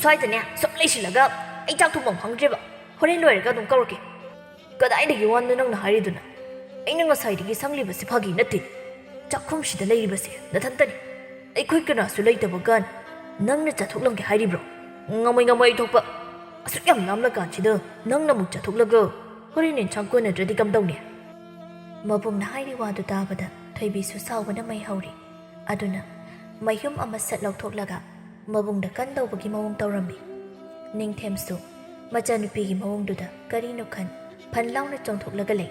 ꯁ꯭ꯋꯥꯏꯗꯅꯦ ꯁꯨꯝ ꯂꯩꯁꯤꯜꯂꯒ ꯑꯩ ꯆꯥꯛ ꯊꯣꯡꯐꯝ ꯈꯪꯗ꯭ꯔꯦꯕ ꯍꯣꯔꯦꯟ ꯂꯣꯏꯔꯒ ꯑꯗꯨꯝ ꯀꯧꯔꯛꯀꯦ ꯀꯗꯥꯏꯗꯒꯤ ꯋꯥꯅꯣ ꯅꯪꯅ ꯍꯥꯏꯔꯤꯗꯨꯅ ꯑꯩꯅ ꯉꯁꯥꯏꯗꯒꯤ ꯁꯪꯂꯤꯕꯁꯤ ꯐꯥꯒꯤ ꯅꯠꯇꯦ ꯆꯥꯛꯈꯨꯝꯁꯤꯗ ꯂꯩꯔꯤꯕꯁꯦ ꯅꯊꯟꯇꯅꯤ ꯑꯩꯈꯣꯏ ꯀꯅꯥꯁꯨ ꯂꯩꯇꯕ ꯀꯥꯟ ꯅꯪꯅ ꯆꯥꯊꯣꯛꯂꯝꯒꯦ ꯍꯥꯏꯔꯤꯕ꯭ꯔꯣ ꯉꯝꯃꯣꯏ ꯑꯩ ꯊꯣꯛꯄ ꯑꯁꯨꯛ ꯌꯥꯝ ꯂꯥꯝꯂꯀꯥꯟꯁꯤꯗ ꯅꯪꯅ ꯑꯃꯨꯛ ꯆꯥꯊꯣꯛꯂꯒ ꯍꯣꯔꯦꯟ ꯌꯦꯟꯁꯥꯡ ꯀꯣꯟꯅꯗ꯭ꯔꯗꯤ ꯀꯝꯗꯧꯅꯤ ꯃꯕꯨꯡꯅ ꯍꯥꯏꯔꯤ ꯋꯥꯗꯨ ꯇꯥꯕꯗ ꯊꯣꯏꯕꯤꯁꯨ ꯁꯥꯎꯕꯅ ꯃꯩ ꯍꯧꯔꯤ ꯑꯗꯨꯅ ꯃꯌꯨꯝ ꯑꯃ ꯁꯠ ꯂꯧꯊꯣꯛꯂꯒ ꯃꯕꯨꯡꯗ ꯀꯟꯗꯧꯕꯒꯤ ꯃꯑꯣꯡ ꯇꯧꯔꯝꯃꯤ ꯅꯤꯡꯊꯦꯝꯁꯨ ꯃꯆꯥꯅꯨꯄꯤꯒꯤ ꯃꯑꯣꯡꯗꯨꯗ ꯀꯔꯤꯅꯣ ꯈꯟ ꯐꯟ ꯂꯥꯎꯅ ꯆꯣꯡꯊꯣꯛꯂꯒ ꯂꯩ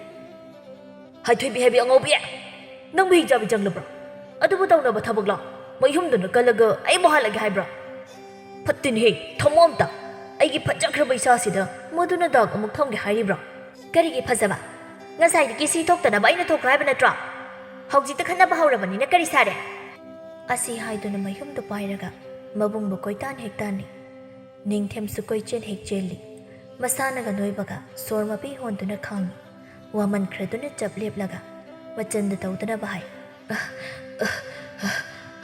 ꯍꯥꯏꯊꯣꯏꯕꯤ ꯍꯥꯏꯕꯤ ꯑꯉꯧꯕꯤ ꯅꯪꯕꯨ ꯍꯤꯡꯆꯥꯕꯤ ꯆꯪꯂꯕ꯭ꯔꯣ ꯑꯗꯨꯕꯨ ꯇꯧꯅꯕ ꯊꯕꯛꯂꯣ ꯃꯌꯨꯝꯗꯨꯅ ꯀꯜꯂꯒ ꯑꯩꯕꯨ ꯍꯥꯠꯂꯒꯦ ꯍꯥꯏꯕ꯭ꯔꯣ ꯐꯠꯇꯦꯅꯦꯍꯦ ꯊꯝꯃꯣ ꯑꯝꯇ ꯑꯩꯒꯤ ꯐꯖꯈ꯭ꯔꯕ ꯏꯆꯥꯁꯤꯗ ꯃꯗꯨꯅ ꯗꯥꯛ ꯑꯃꯨꯛ ꯊꯝꯒꯦ ꯍꯥꯏꯔꯤꯕ꯭ꯔꯣ ꯀꯔꯤꯒꯤ ꯐꯖꯕ ꯉꯁꯥꯏꯗꯒꯤ ꯁꯤ ꯊꯣꯛꯇꯅꯕ ꯑꯩꯅ ꯊꯣꯛꯈ꯭ꯔꯣ ꯍꯥꯏꯕ ꯅꯠꯇ꯭ꯔꯣ ꯍꯧꯖꯤꯛꯇ ꯈꯟꯅꯕ ꯍꯧꯔꯕꯅꯤꯅ ꯀꯔꯤ ꯁꯥꯔꯦ ꯑꯁꯤ ꯍꯥꯏꯗꯨꯅ ꯃꯌꯨꯝꯗꯨ ꯄꯥꯏꯔꯒ ꯃꯕꯨꯡꯕꯨ ꯀꯣꯏꯇꯥꯟ ꯍꯦꯛ ꯇꯥꯟꯅꯤ ꯅꯤꯡꯊꯦꯝꯁꯨ ꯀꯣꯏꯆꯦꯟ ꯍꯦꯛ ꯆꯦꯜꯂꯤ ꯃꯁꯥꯅꯒ ꯅꯣꯏꯕꯒ ꯁꯣꯔ ꯃꯄꯤ ꯍꯣꯟꯗꯨꯅ ꯈꯥꯡꯉꯤ ꯋꯥꯃꯟꯈ꯭ꯔꯗꯨꯅ ꯆꯞ ꯂꯦꯞꯂꯒ ꯃꯆꯟꯗ ꯇꯧꯗꯅꯕ ꯍꯥꯏ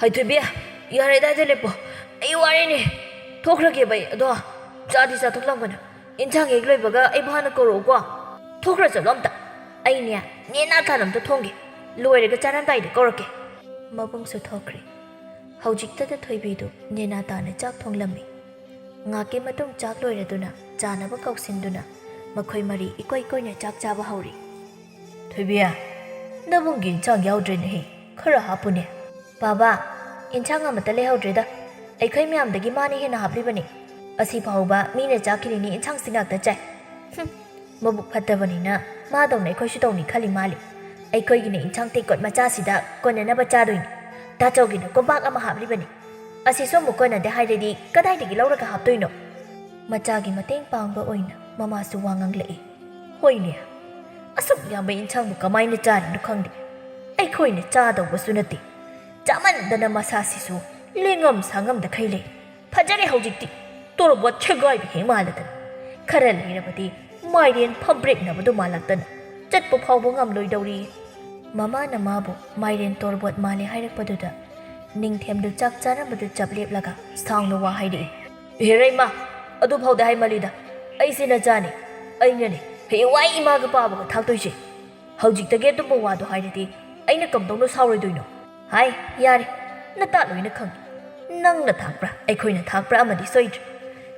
ꯍꯥꯏꯊꯣꯏꯕꯤ ꯌꯥꯔꯦ ꯑꯗꯥꯏꯗ ꯂꯦꯞꯄꯣ ꯑꯩ ꯋꯥꯔꯦꯅꯦ ꯊꯣꯛꯈ꯭ꯔꯒꯦ ꯕꯩ ꯑꯗꯣ ꯆꯥꯗꯤ ꯆꯥꯊꯣꯛꯂꯝꯒꯅꯨ ꯏꯟꯁꯥꯡ ꯍꯦꯛ ꯂꯣꯏꯕꯒ ꯑꯩꯕꯨ ꯍꯥꯟꯅ ꯀꯧꯔꯛꯎꯀꯣ ꯊꯣꯛꯈ꯭ꯔ ꯆꯠꯂꯣ ꯑꯝꯇ ꯑꯩꯅꯦ ꯅꯦꯅꯥ ꯇꯥꯅ ꯑꯝꯇ ꯊꯣꯡꯒꯦ ꯂꯣꯏꯔꯒ ꯆꯥꯔꯝꯗꯥꯏꯗ ꯀꯧꯔꯛꯀꯦ ꯃꯕꯨꯡꯁꯨ ꯊꯣꯛꯈ꯭ꯔꯦ ꯍꯧꯖꯤꯛꯇꯗ ꯊꯣꯏꯕꯤꯗꯨ ꯅꯦꯅꯥ ꯇꯥꯅ ꯆꯥꯛ ꯊꯣꯡꯂꯝꯃꯤ ꯉꯥꯛꯀꯤ ꯃꯇꯨꯡ ꯆꯥꯛ ꯂꯣꯏꯔꯗꯨꯅ ꯆꯥꯅꯕ ꯀꯧꯁꯤꯟꯗꯨꯅ ꯃꯈꯣꯏ ꯃꯔꯤ ꯏꯀꯣꯏ ꯀꯣꯏꯅ ꯆꯥꯛ ꯆꯥꯕ ꯍꯧꯔꯤ ꯊꯣꯏꯕꯤ ꯅꯕꯨꯡꯒꯤ ꯏꯟꯁꯥꯡ ꯌꯥꯎꯗ꯭ꯔꯦꯅꯦꯍꯦ ꯈꯔ ꯍꯥꯞꯄꯨꯅꯦ ꯕꯥꯕꯥ ꯏꯟꯁꯥꯡ ꯑꯃꯠꯇ ꯂꯩꯍꯧꯗ꯭ꯔꯦꯗ ꯑꯩꯈꯣꯏ ꯃꯌꯥꯝꯗꯒꯤ ꯃꯥꯅ ꯍꯦꯟꯅ ꯍꯥꯞꯂꯤꯕꯅꯤ ꯑꯁꯤ ꯐꯥꯎꯕ ꯃꯤꯅ ꯆꯥꯈꯤꯔꯤꯅꯤ ꯏꯟꯁꯥꯡꯁꯤ ꯉꯥꯛꯇ ꯆꯥꯏ ꯃꯕꯨꯛ ꯐꯠꯇꯕꯅꯤꯅ ꯃꯥꯗꯧꯅ ꯑꯩꯈꯣꯏꯁꯨ ꯇꯧꯅꯤ ꯈꯜꯂꯤ ꯃꯥꯜꯂꯤ ꯑꯩꯈꯣꯏꯒꯤꯅ ꯏꯟꯁꯥꯡ ꯇꯦꯡꯀꯣꯠ ꯃꯆꯥꯁꯤꯗ ꯀꯣꯟꯅꯅꯕ ꯆꯥꯗꯣꯏꯅꯤ ꯇꯥꯆꯧꯒꯤꯅ ꯀꯣꯝꯄꯥꯛ ꯑꯃ ꯍꯥꯞꯂꯤꯕꯅꯤ ꯑꯁꯤꯁꯨ ꯑꯃꯨꯛ ꯀꯣꯟꯅꯗꯦ ꯍꯥꯏꯔꯗꯤ ꯀꯗꯥꯏꯗꯒꯤ ꯂꯧꯔꯒ ꯍꯥꯞꯇꯣꯏꯅꯣ ꯃꯆꯥꯒꯤ ꯃꯇꯦꯡ ꯄꯥꯡꯕ ꯑꯣꯏꯅ ꯃꯃꯥꯁꯨ ꯋꯥ ꯉꯥꯡꯂꯛꯏ ꯍꯣꯏꯅꯦ ꯑꯁꯨꯛ ꯌꯥꯝꯕ ꯏꯟꯁꯥꯡꯕꯨ ꯀꯃꯥꯏꯅ ꯆꯥꯔꯤꯅꯣ ꯈꯪꯗꯦ ꯑꯩꯈꯣꯏꯅ ꯆꯥꯗꯧꯕꯁꯨ ꯅꯠꯇꯦ ꯆꯥꯃꯟꯗꯅ ꯃꯁꯥꯁꯤꯁꯨ ꯂꯦꯡꯉꯝ ꯁꯥꯉꯝꯗꯈꯩ ꯂꯩ ꯐꯖꯔꯦ ꯍꯧꯖꯤꯛꯇꯤ ꯇꯣꯔꯕꯣꯠ ꯁꯦꯒꯥꯏꯕ ꯍꯦꯛ ꯃꯥꯜꯂꯗꯅ ꯈꯔ ꯂꯩꯔꯕꯗꯤ ꯃꯥꯏꯔꯦꯟ ꯐꯝꯕ꯭ꯔꯦꯛꯅꯕꯗꯨ ꯃꯥꯜꯂꯛꯇꯅ ꯆꯠꯄ ꯐꯥꯎꯕ ꯉꯝꯂꯣꯏꯗꯧꯔꯤ ꯃꯃꯥꯅ ꯃꯥꯕꯨ ꯃꯥꯏꯔꯦꯟ ꯇꯣꯔꯕꯣꯠ ꯃꯥꯜꯂꯦ ꯍꯥꯏꯔꯛꯄꯗꯨꯗ ꯅꯤꯡꯊꯦꯝꯗꯨ ꯆꯥꯛ ꯆꯥꯔꯝꯕꯗꯨ ꯆꯞ ꯂꯦꯞꯂꯒ ꯁꯥꯎꯅ ꯋꯥ ꯍꯥꯏꯔꯛꯏ ꯏꯍꯦꯔꯩꯃ ꯑꯗꯨ ꯐꯥꯎꯗ ꯍꯥꯏꯃꯜꯂꯤꯗ ꯑꯩꯁꯦ ꯅꯆꯥꯅꯤ ꯑꯩꯅꯅꯦ ꯍꯌꯦꯡꯋꯥꯏ ꯏꯃꯥꯒ ꯄꯥꯕꯒ ꯊꯥꯛꯇꯣꯏꯁꯦ ꯍꯧꯖꯤꯛꯇꯒꯤ ꯑꯗꯨꯝꯕ ꯋꯥꯗꯣ ꯍꯥꯏꯔꯗꯤ ꯑꯩꯅ ꯀꯝꯗꯧꯅ ꯁꯥꯎꯔꯣꯏꯗꯣꯏꯅꯣ ꯍꯥꯏ ꯌꯥꯔꯦ ꯅꯇꯥ ꯂꯣꯏꯅ ꯈꯪꯉꯤ ꯅꯪꯅ ꯊꯥꯛꯄ꯭ꯔꯥ ꯑꯩꯈꯣꯏꯅ ꯊꯥꯛꯄ꯭ꯔꯥ ꯑꯃꯗꯤ ꯁꯣꯏꯗ꯭ꯔꯦ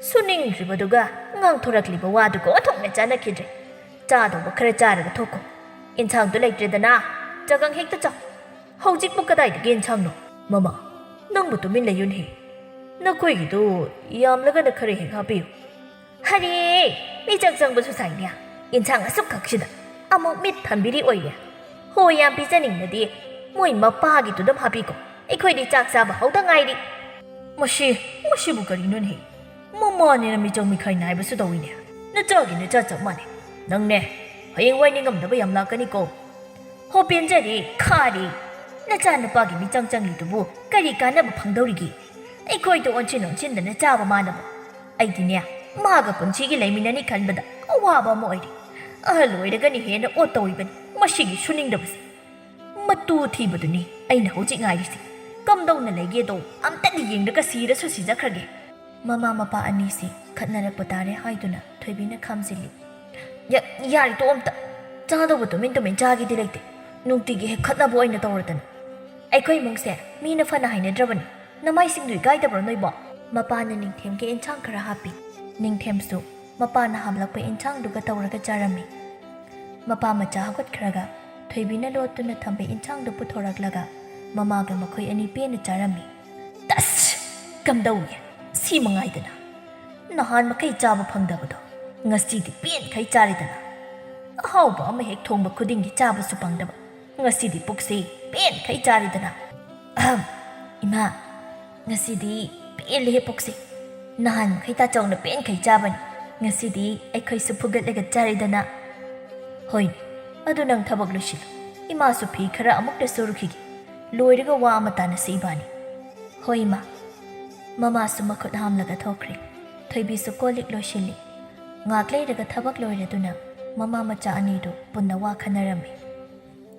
ꯁꯨꯅꯤꯡꯗ꯭ꯔꯤꯕꯗꯨꯒ ꯉꯥꯡꯊꯣꯔꯛꯂꯤꯕ ꯋꯥꯗꯨꯒ ꯑꯣꯟꯊꯣꯛꯅ ꯆꯥꯟꯅꯈꯤꯗ꯭ꯔꯦ ꯆꯥꯗꯧꯕ ꯈꯔ ꯆꯥꯔꯒ ꯊꯣꯛꯀꯣ ꯏꯟꯁꯥꯡꯗꯣ ꯂꯩꯇ꯭ꯔꯦꯗꯅ ꯆꯒꯪ ꯍꯦꯛꯇ ꯆꯥꯎ ꯍꯧꯖꯤꯛꯄꯨ ꯀꯗꯥꯏꯗꯒꯤ ꯏꯟꯁꯥꯡꯅꯣ ꯃꯃꯥ ꯅꯪꯕꯨ ꯇꯨꯃꯤꯟ ꯂꯩꯌꯨꯅꯦꯍꯦ ꯅꯈꯣꯏꯒꯤꯗꯨ ꯌꯥꯝꯂꯒꯅ ꯈꯔ ꯍꯦꯛ ꯍꯥꯞꯄꯤꯌꯨ ꯍꯔꯦ ꯃꯤꯆꯪ ꯆꯪꯕꯁꯨ ꯁꯥꯏꯅꯦ ꯏꯟꯁꯥꯡ ꯑꯁꯨꯛꯈꯛꯁꯤꯗ ꯑꯃꯨꯛ ꯃꯤꯠ ꯊꯝꯕꯤꯔꯤ ꯑꯣꯏꯔꯦ ꯍꯣꯏ ꯌꯥꯝ ꯄꯤꯖꯅꯤꯡꯂꯗꯤ ꯃꯣꯏ ꯃꯄꯥꯒꯤꯗꯨꯗꯝ ꯍꯥꯞꯄꯤꯀꯣ ꯑꯩꯈꯣꯏꯗꯤ ꯆꯥꯛ ꯆꯥꯕ ꯍꯧꯗ ꯉꯥꯏꯔꯤ ꯃꯁꯤꯕꯨ ꯀꯔꯤꯅꯣꯅꯦꯍꯦ ꯃꯃꯥꯅꯦꯅ ꯃꯤꯆꯪ ꯃꯤꯈꯥꯏ ꯅꯥꯏꯕꯁꯨ ꯇꯧꯏꯅꯦ ꯅꯆꯥꯒꯤ ꯅꯆꯥ ꯆꯞ ꯃꯥꯟꯅꯩ ꯅꯪꯅꯦ ꯍꯌꯦꯡꯋꯥꯏ ꯅꯤꯡꯉꯝꯗꯕ ꯌꯥꯝ ꯂꯥꯛꯀꯅꯤꯀꯣ ꯍꯣ ꯄꯦꯟꯖꯔꯦ ꯈꯥꯔꯦ ꯅꯆꯥ ꯅꯨꯄꯥꯒꯤ ꯃꯤꯆꯪ ꯆꯪꯂꯤꯗꯨꯕꯨ ꯀꯔꯤ ꯀꯥꯟꯅꯕ ꯐꯪꯗꯧꯔꯤꯒꯦ ꯑꯩꯈꯣꯏꯗ ꯑꯣꯟꯁꯤꯟꯗꯅ ꯆꯥꯕ ꯃꯥꯟꯅꯕ ꯑꯩꯗꯤꯅꯦ ꯃꯥꯒ ꯄꯨꯟꯁꯤꯒꯤ ꯂꯩꯃꯤꯟꯅꯅꯤ ꯈꯟꯕꯗ ꯑꯋꯥꯕ ꯑꯃ ꯑꯣꯏꯔꯤ ꯑꯍꯜ ꯑꯣꯏꯔꯒꯅꯤ ꯍꯦꯟꯅ ꯑꯣꯠ ꯇꯧꯔꯤꯕꯅꯤ ꯃꯁꯤꯒꯤ ꯁꯨꯅꯤꯡꯗꯕꯁꯦ ꯃꯇꯨ ꯊꯤꯕꯗꯨꯅꯤ ꯑꯩꯅ ꯍꯧꯖꯤꯛ ꯉꯥꯏꯔꯤꯁꯦ ꯀꯝꯗꯧꯅ ꯂꯩꯒꯦꯗꯣ ꯑꯝꯇꯗꯤ ꯌꯦꯡꯂꯒ ꯁꯤꯔꯁꯨ ꯁꯤꯖꯈ꯭ꯔꯒꯦ ꯃꯃꯥ ꯃꯄꯥ ꯑꯅꯤꯁꯤ ꯈꯠꯅꯔꯛꯄ ꯇꯥꯔꯦ ꯍꯥꯏꯗꯨꯅ ꯊꯣꯏꯕꯤꯅ ꯈꯥꯝꯖꯤꯜꯂꯤ ꯌꯥꯔꯤ ꯇꯣ ꯑꯝꯇ ꯆꯥꯗꯧꯕ ꯇꯨꯃꯤꯟ ꯆꯥꯒꯤꯗꯤ ꯂꯩꯇꯦ ꯅꯨꯡꯇꯤꯒꯤ ꯍꯦꯛ ꯈꯠꯅꯕ ꯑꯣꯏꯅ ꯇꯧꯔꯗꯅ ꯑꯩꯈꯣꯏ ꯏꯃꯨꯡꯁꯦ ꯃꯤꯅ ꯐꯅ ꯍꯥꯏꯅꯗ꯭ꯔꯕꯅꯤ ꯅꯃꯥꯏꯁꯤꯡꯗꯨ ꯏꯀꯥꯏꯗꯕ꯭ꯔꯣ ꯅꯣꯏꯕꯣ ꯃꯄꯥꯅ ꯅꯤꯡꯊꯦꯝꯒꯤ ꯏꯟꯁꯥꯡ ꯈꯔ ꯍꯥꯞꯄꯤ ꯅꯤꯡꯊꯦꯝꯁꯨ ꯃꯄꯥꯅ ꯍꯥꯞꯂꯛꯄ ꯏꯟꯁꯥꯡꯗꯨꯒ ꯇꯧꯔꯒ ꯆꯥꯔꯝꯃꯤ ꯃꯄꯥ ꯃꯆꯥ ꯍꯧꯒꯠꯈ꯭ꯔꯒ ꯊꯣꯏꯕꯤꯅ ꯂꯣꯠꯇꯨꯅ ꯊꯝꯕ ꯏꯟꯁꯥꯡꯗꯨ ꯄꯨꯊꯣꯔꯛꯂꯒ ꯃꯃꯥꯒ ꯃꯈꯣꯏ ꯑꯅꯤ ꯄꯦꯟꯅ ꯆꯥꯔꯝꯃꯤ ꯇꯁ ꯀꯝꯗꯧꯏ ꯁꯤ ꯃꯉꯥꯏꯗꯅ ꯅꯍꯥꯟ ꯃꯈꯩ ꯆꯥꯕ ꯐꯪꯗꯕꯗꯣ ꯉꯁꯤꯗꯤ ꯄꯦꯟꯈꯩ ꯆꯥꯔꯤꯗꯅ ꯑꯍꯥꯎꯕ ꯑꯃ ꯍꯦꯛ ꯊꯣꯡꯕ ꯈꯨꯗꯤꯡꯒꯤ ꯆꯥꯕꯁꯨ ꯐꯪꯗꯕ ꯉꯁꯤꯗꯤ ꯄꯨꯛꯁꯤ ꯄꯦꯟꯈꯩ ꯆꯥꯔꯤꯗꯅ ꯏꯃꯥ ꯉꯁꯤꯗꯤ ꯄꯦꯜꯂꯦꯍꯦ ꯄꯨꯛꯁꯦ ꯅꯍꯥꯟ ꯃꯈꯩ ꯇꯥꯆꯧꯅ ꯄꯦꯟꯈꯩ ꯆꯥꯕꯅꯤ ngasi ꯑꯩꯈꯣꯏꯁꯨ ꯐꯨꯒꯠꯂꯒ ꯆꯥꯔꯦꯗꯅ ꯍꯣꯏꯅꯦ ꯑꯗꯨ ꯅꯪ ꯊꯕꯛ ꯂꯣꯏꯁꯤꯜꯂꯨ ꯏꯃꯥꯁꯨ ꯐꯤ ꯈꯔ ꯑꯃꯨꯛꯇ ꯁꯨꯔꯨꯈꯤꯒꯦ ꯂꯣꯏꯔꯒ ꯋꯥ ꯑꯃ ꯇꯥꯟꯅꯁꯤ ꯏꯕꯥꯅꯤ ꯍꯣꯏ ꯏꯃꯥ ꯃꯃꯥꯁꯨ ꯃꯈꯨꯠ ꯍꯥꯝꯂꯒ ꯊꯣꯛꯈ꯭ꯔꯦ ꯊꯣꯏꯕꯤꯁꯨ ꯀꯣꯜꯂꯤꯛ ꯂꯣꯏꯁꯤꯜꯂꯤ ꯉꯥꯛ ꯂꯩꯔꯒ ꯊꯕꯛ ꯂꯣꯏꯔꯗꯨꯅ ꯃꯃꯥ ꯃꯆꯥ ꯑꯅꯤꯗꯨ ꯄꯨꯟꯅ ꯋꯥ ꯈꯟꯅꯔꯝꯃꯤ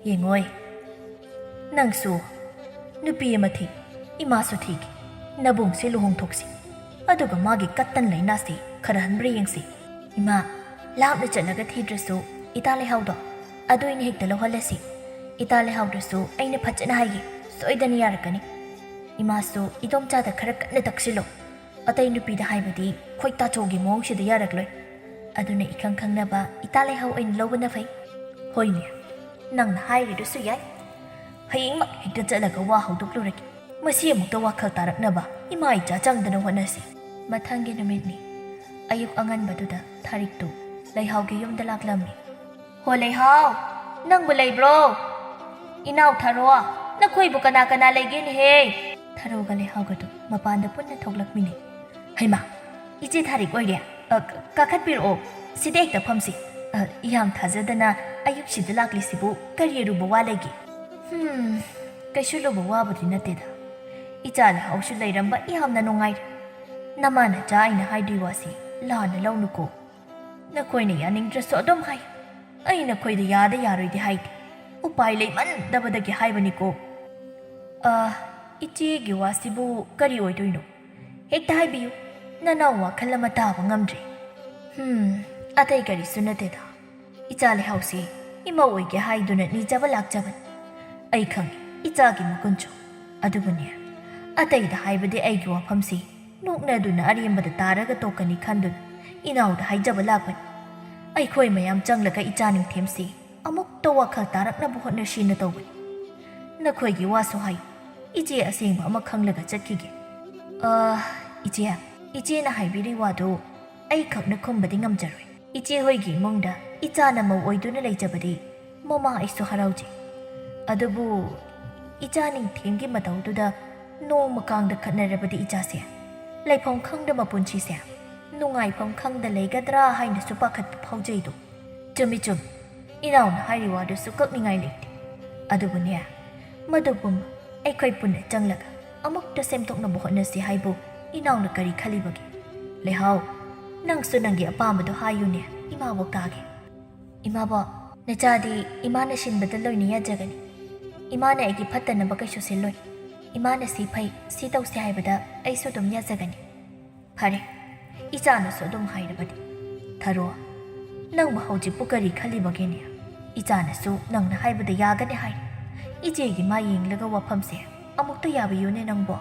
ꯌꯦꯡꯉꯣꯏ ꯅꯪꯁꯨ ꯅꯨꯄꯤ ꯑꯃ ꯊꯤ ꯏꯃꯥꯁꯨ ꯊꯤꯒꯦ ꯅꯕꯨꯡꯁꯦ ꯂꯨꯍꯣꯡꯊꯣꯛꯁꯤ ꯑꯗꯨꯒ ꯃꯥꯒꯤ ꯀꯠꯇꯟ ꯂꯩꯅꯥꯁꯤ ꯈꯔ ꯍꯟꯕ꯭ꯔꯥ ꯌꯦꯡꯁꯤ ꯏꯃꯥ ꯂꯥꯞꯅ ꯆꯠꯂꯒ ꯊꯤꯗ꯭ꯔꯁꯨ ꯏꯇꯥ ꯂꯩꯍꯥꯎꯗꯣ ꯑꯗꯨ ꯑꯣꯏꯅ ꯍꯦꯛꯇ ꯂꯧꯍꯜꯂꯁꯤ ꯏꯇꯥ ꯂꯩꯍꯥꯎꯗꯨꯁꯨ ꯑꯩꯅ ꯐꯖꯅ ꯍꯥꯏꯒꯦ ꯁꯣꯏꯗꯅ ꯌꯥꯔꯛꯀꯅꯤ ꯏꯃꯥꯁꯨ ꯏꯗꯣꯝꯆꯥꯗ ꯈꯔ ꯀꯟꯅ ꯇꯛꯁꯤꯜꯂꯣ ꯑꯇꯩ ꯅꯨꯄꯤꯗ ꯍꯥꯏꯕꯗꯤ ꯈꯣꯏ ꯇꯥꯆꯧꯒꯤ ꯃꯑꯣꯡꯁꯤꯗ ꯌꯥꯔꯛꯂꯣꯏ ꯑꯗꯨꯅ ꯏꯈꯪ ꯈꯪꯅꯕ ꯏꯇꯥ ꯂꯩꯍꯥꯎ ꯑꯣꯏꯅ ꯂꯧꯕꯅ ꯐꯩ ꯍꯣꯏꯅꯦ ꯅꯪꯅ ꯍꯥꯏꯔꯤꯗꯨꯁꯨ ꯌꯥꯏ ꯍꯌꯦꯡꯃꯛ ꯍꯦꯛꯇ ꯆꯠꯂꯒ ꯋꯥ ꯍꯧꯗꯣꯛꯂꯨꯔꯒꯦ ꯃꯁꯤ ꯑꯃꯨꯛꯇ ꯋꯥꯈꯜ ꯇꯥꯔꯛꯅꯕ ꯏꯃꯥ ꯏꯆꯥ ꯆꯪꯗꯅ ꯍꯣꯠꯅꯁꯤ ꯃꯊꯪꯒꯤ ꯅꯨꯃꯤꯠꯅꯤ ꯑꯌꯨꯛ ꯑꯉꯟꯕꯗꯨꯗ ꯊꯥꯔꯤꯛꯇꯨ ꯂꯩꯍꯥꯎꯒꯤ ꯌꯨꯝꯗ ꯂꯥꯛꯂꯝꯃꯤ ꯍꯣ ꯂꯩꯍꯥꯎ ꯅꯪꯕꯨ ꯂꯩꯕ꯭ꯔꯣ ꯏꯅꯥꯎ ꯊꯥꯔꯣ ꯅꯈꯣꯏꯕꯨ ꯀꯅꯥ ꯀꯅꯥ ꯂꯩꯒꯦꯅꯦꯍꯦ ꯊꯥꯔꯣꯒ ꯂꯩꯍꯥꯎꯒꯗꯨ ꯃꯄꯥꯟꯗ ꯄꯨꯟꯅ ꯊꯣꯛꯂꯛꯃꯤꯟꯅꯩ ꯍꯩꯃꯥ ꯏꯆꯦ ꯊꯥꯔꯤꯛ ꯑꯣꯏꯔꯦ ꯀꯥꯈꯠꯄꯤꯔꯛꯑꯣ ꯁꯤꯗ ꯍꯦꯛꯇ ꯐꯝꯁꯤ ꯌꯥꯝ ꯊꯥꯖꯗꯅ ꯑꯌꯨꯛꯁꯤꯗ ꯂꯥꯛꯂꯤꯁꯤꯕꯨ ꯀꯔꯤ ꯑꯔꯨꯕ ꯋꯥ ꯂꯩꯒꯦ ꯀꯩꯁꯨ ꯂꯨꯕ ꯋꯥꯕꯨꯗꯤ ꯅꯠꯇꯦꯗ ꯏꯆꯥ ꯂꯩꯍꯥꯎꯁꯨ ꯂꯩꯔꯝꯕ ꯌꯥꯝꯅ ꯅꯨꯡꯉꯥꯏꯔꯦ ꯅꯃꯥꯅꯆꯥ ꯑꯩꯅ ꯍꯥꯏꯗꯣꯏ ꯋꯥꯁꯤ ꯂꯥꯟꯅ ꯂꯧꯅꯨꯀꯣ ꯅꯈꯣꯏꯅ ꯌꯥꯅꯤꯡꯗ꯭ꯔꯁꯨ ꯑꯗꯨꯝ ꯍꯥꯏ ꯑꯩ ꯅꯈꯣꯏꯗ ꯌꯥꯗ ꯌꯥꯔꯣꯏꯗꯤ ꯍꯥꯏꯗꯦ ꯎꯄꯥꯏ ꯂꯩꯃꯟꯗꯕꯗꯒꯤ ꯍꯥꯏꯕꯅꯤꯀꯣ ꯏꯆꯦꯒꯤ ꯋꯥꯁꯤꯕꯨ ꯀꯔꯤ ꯑꯣꯏꯗꯣꯏꯅꯣ ꯍꯦꯛꯇ ꯍꯥꯏꯕꯤꯌꯨ ꯅꯅꯥꯎ ꯋꯥꯈꯜ ꯑꯃ ꯇꯥꯕ ꯉꯝꯗ꯭ꯔꯦ ꯑꯇꯩ ꯀꯔꯤꯁꯨ ꯅꯠꯇꯦꯗ ꯏꯆꯥ ꯂꯩꯍꯥꯎꯁꯤ ꯏꯃꯧ ꯑꯣꯏꯒꯦ ꯍꯥꯏꯗꯨꯅ ꯅꯤꯖꯕ ꯂꯥꯛꯆꯕꯅꯤ ꯑꯩ ꯈꯪꯉꯤ ꯏꯆꯥꯒꯤ ꯃꯒꯨꯟꯁꯨ ꯑꯗꯨꯕꯨꯅꯦ ꯑꯇꯩꯗ ꯍꯥꯏꯕꯗꯤ ꯑꯩꯒꯤ ꯋꯥꯐꯝꯁꯤ ꯅꯣꯛꯅꯗꯨꯅ ꯑꯔꯦꯝꯕꯗ ꯇꯥꯔꯒ ꯇꯣꯛꯀꯅꯤ ꯈꯟꯗꯨꯅ ꯏꯅꯥꯎꯗ ꯍꯥꯏꯖꯕ ꯂꯥꯛꯄꯅꯤ ꯑꯩꯈꯣꯏ ꯃꯌꯥꯝ ꯆꯪꯂꯒ ꯏꯆꯥ ꯅꯤꯡꯊꯦꯝꯁꯤ ꯑꯃꯨꯛꯇ ꯋꯥꯈꯜ ꯇꯥꯔꯛꯅꯕ ꯍꯣꯠꯅꯁꯤꯅ ꯇꯧꯕꯅꯤ ꯅꯈꯣꯏꯒꯤ ꯋꯥꯁꯨ ꯍꯥꯏ ꯏꯆꯦ ꯑꯁꯦꯡꯕ ꯑꯃ ꯈꯪꯂꯒ ꯆꯠꯈꯤꯒꯦ ꯏꯆꯦꯅ ꯍꯥꯏꯕꯤꯔꯤ ꯋꯥꯗꯨ ꯑꯩ ꯈꯛꯅ ꯈꯨꯝꯕꯗꯤ ꯉꯝꯖꯔꯣꯏ ꯏꯆꯦ ꯍꯣꯏꯒꯤ ꯏꯃꯨꯡꯗ ꯏꯆꯥꯅ ꯃꯧ ꯑꯣꯏꯗꯨꯅ ꯂꯩꯖꯕꯗꯤ ꯃꯃꯥ ꯑꯩꯁꯨ ꯍꯔꯥꯎꯖꯩ ꯑꯗꯨꯕꯨ ꯏꯆꯥ ꯅꯤꯡꯊꯦꯝꯒꯤ ꯃꯇꯧꯗꯨꯗ ꯅꯣꯡꯃ ꯀꯥꯡꯗ ꯈꯠꯅꯔꯕꯗꯤ ꯏꯆꯥꯁꯦ ꯂꯩꯐꯝ ꯈꯪꯗꯕ ꯄꯨꯟꯁꯤꯁꯦ ꯅꯨꯡꯉꯥꯏꯐꯝ ꯈꯪꯗ ꯂꯩꯒꯗ꯭ꯔꯥ ꯍꯥꯏꯅꯁꯨ ꯄꯥꯈꯠꯄ ꯐꯥꯎꯖꯩꯗꯣ ꯆꯨꯝꯃꯤ ꯏꯅꯥꯎꯅ ꯍꯥꯏꯔꯤ ꯋꯥꯗꯨꯁꯨ ꯀꯛꯅꯤꯡꯉꯥꯏ ꯂꯩꯇꯦ ꯑꯗꯨꯕꯨꯅꯦ ꯃꯗꯨꯒꯨꯝꯕ ꯑꯩꯈꯣꯏ ꯄꯨꯟꯅ ꯆꯪꯂꯒ ꯑꯃꯨꯛꯇ ꯁꯦꯝꯗꯣꯛꯅꯕ ꯍꯣꯠꯅꯁꯤ ꯍꯥꯏꯕꯨ ꯏꯅꯥꯎꯅ ꯀꯔꯤ ꯈꯜꯂꯤꯕꯒꯦ ꯂꯩꯍꯥꯎ ꯅꯪꯁꯨ ꯅꯪꯒꯤ ꯑꯄꯥꯝꯕꯗꯣ ꯍꯥꯏꯌꯨꯅꯦ ꯏꯃꯥꯕꯣꯛ ꯇꯥꯒꯦ ꯏꯃꯥꯕꯣꯛ ꯅꯆꯥꯗꯤ ꯏꯃꯥꯅ ꯁꯤꯟꯕꯗ ꯂꯣꯏꯅ ꯌꯥꯖꯒꯅꯤ ꯏꯃꯥꯅ ꯑꯩꯒꯤ ꯐꯠꯇꯅꯕ ꯀꯩꯁꯨ ꯁꯤꯜꯂꯣꯏ ꯏꯃꯥꯅ ꯁꯤ ꯐꯩ ꯁꯤ ꯇꯧꯁꯤ ꯍꯥꯏꯕꯗ ꯑꯩꯁꯨ ꯑꯗꯨꯝ ꯌꯥꯖꯒꯅꯤ ꯐꯔꯦ ꯏꯆꯥꯅꯁꯨ ꯑꯗꯨꯝ ꯍꯥꯏꯔꯕꯗꯤ ꯊꯥꯔꯣ ꯅꯪꯕꯨ ꯍꯧꯖꯤꯛꯄꯨ ꯀꯔꯤ ꯈꯜꯂꯤꯕꯒꯦꯅꯦ ꯏꯆꯥꯅꯁꯨ ꯅꯪꯅ ꯍꯥꯏꯕꯗ ꯌꯥꯒꯅꯤ ꯍꯥꯏꯔꯤ ꯏꯆꯦꯒꯤ ꯃꯥ ꯌꯦꯡꯂꯒ ꯋꯥꯐꯝꯁꯦ ꯑꯃꯨꯛꯇ ꯌꯥꯕꯤꯌꯨꯅꯦ ꯅꯪꯕꯣ